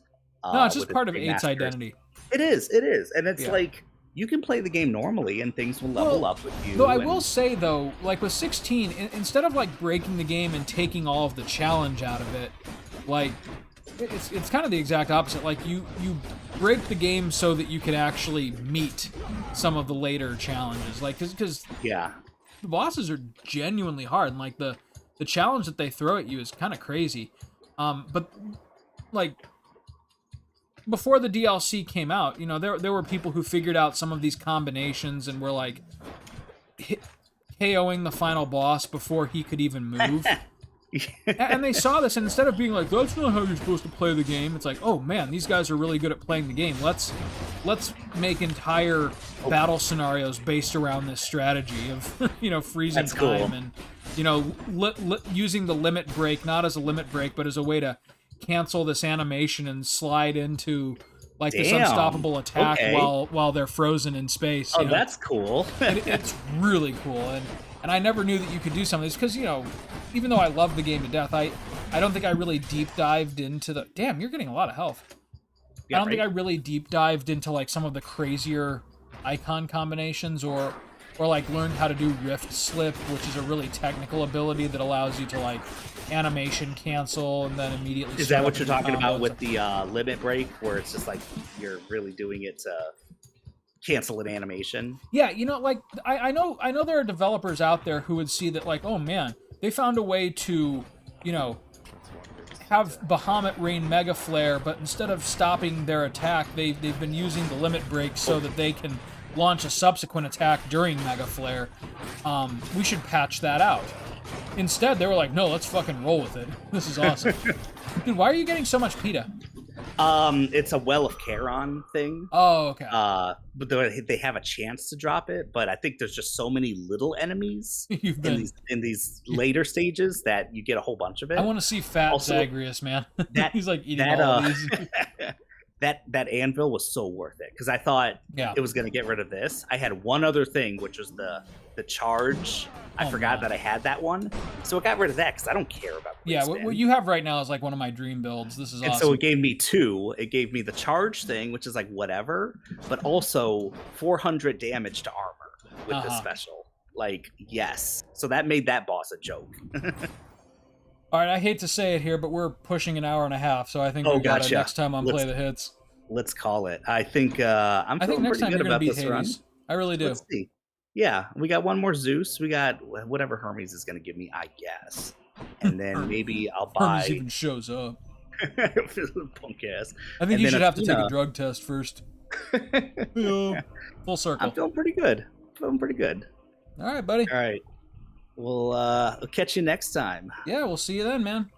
B: No, it's just
A: with
B: part of
A: its
B: 8's identity.
A: It is, and it's like you can play the game normally and things will level up with you.
B: Though I will say though, like with 16, instead of like breaking the game and taking all of the challenge out of it, like it's kind of the exact opposite. Like you break the game so that you can actually meet some of the later challenges. Like because
A: the
B: bosses are genuinely hard, and like the challenge that they throw at you is kind of crazy. But like before the DLC came out, you know, there were people who figured out some of these combinations and were like KOing the final boss before he could even move. And they saw this, and instead of being like, that's not how you're supposed to play the game, it's like, oh man, these guys are really good at playing the game. Let's make entire battle scenarios based around this strategy of, you know, freezing time and, you know, using the limit break, not as a limit break, but as a way to cancel this animation and slide into like this unstoppable attack while they're frozen in space.
A: Oh, that's cool.
B: It's really cool, and I never knew that you could do some of this because, you know, even though I love the game to death, I don't think I really deep dived into the. Damn, you're getting a lot of health. I don't think I really deep dived into like some of the crazier icon combinations or like learned how to do Rift Slip, which is a really technical ability that allows you to like animation cancel and then immediately.
A: Is that what you're talking about with the limit break, where it's just like you're really doing it to cancel an animation?
B: Yeah, you know, like I know there are developers out there who would see that like, oh man, they found a way to, you know, have Bahamut rain Mega Flare, but instead of stopping their attack, they've been using the limit break so that they can launch a subsequent attack during Mega Flare. We should patch that out. Instead, they were like, no, let's fucking roll with it. This is awesome. Dude, why are you getting so much PETA?
A: It's a Well of Charon thing.
B: Oh, okay.
A: But they have a chance to drop it, but I think there's just so many little enemies in these later stages that you get a whole bunch of it.
B: I want to see Fat
A: Also,
B: Zagreus, man. He's like eating all of these.
A: that anvil was so worth it because I thought it was going to get rid of this. I had one other thing, which was the charge. I forgot that I had that one, so it got rid of that because I don't care about.
B: What you have right now is like one of my dream builds. This is awesome.
A: And so it gave me 2. It gave me the charge thing, which is like whatever, but also 400 damage to armor with the special. Like, yes. So that made that boss a joke.
B: All right, I hate to say it here, but we're pushing an hour and a half, so I think we got it next time on Play the Hits.
A: Let's call it. I think I'm feeling
B: next
A: pretty
B: time
A: good about this
B: Hades.
A: run.
B: I really do.
A: Let's see. Yeah, we got one more Zeus. We got whatever Hermes is going to give me, I guess. And then maybe I'll buy...
B: Hermes even shows up.
A: Punk ass.
B: I think you should have to take a drug test first. Full circle.
A: I'm feeling pretty good. All
B: right, buddy.
A: All right. We'll catch you next time.
B: Yeah, we'll see you then, man.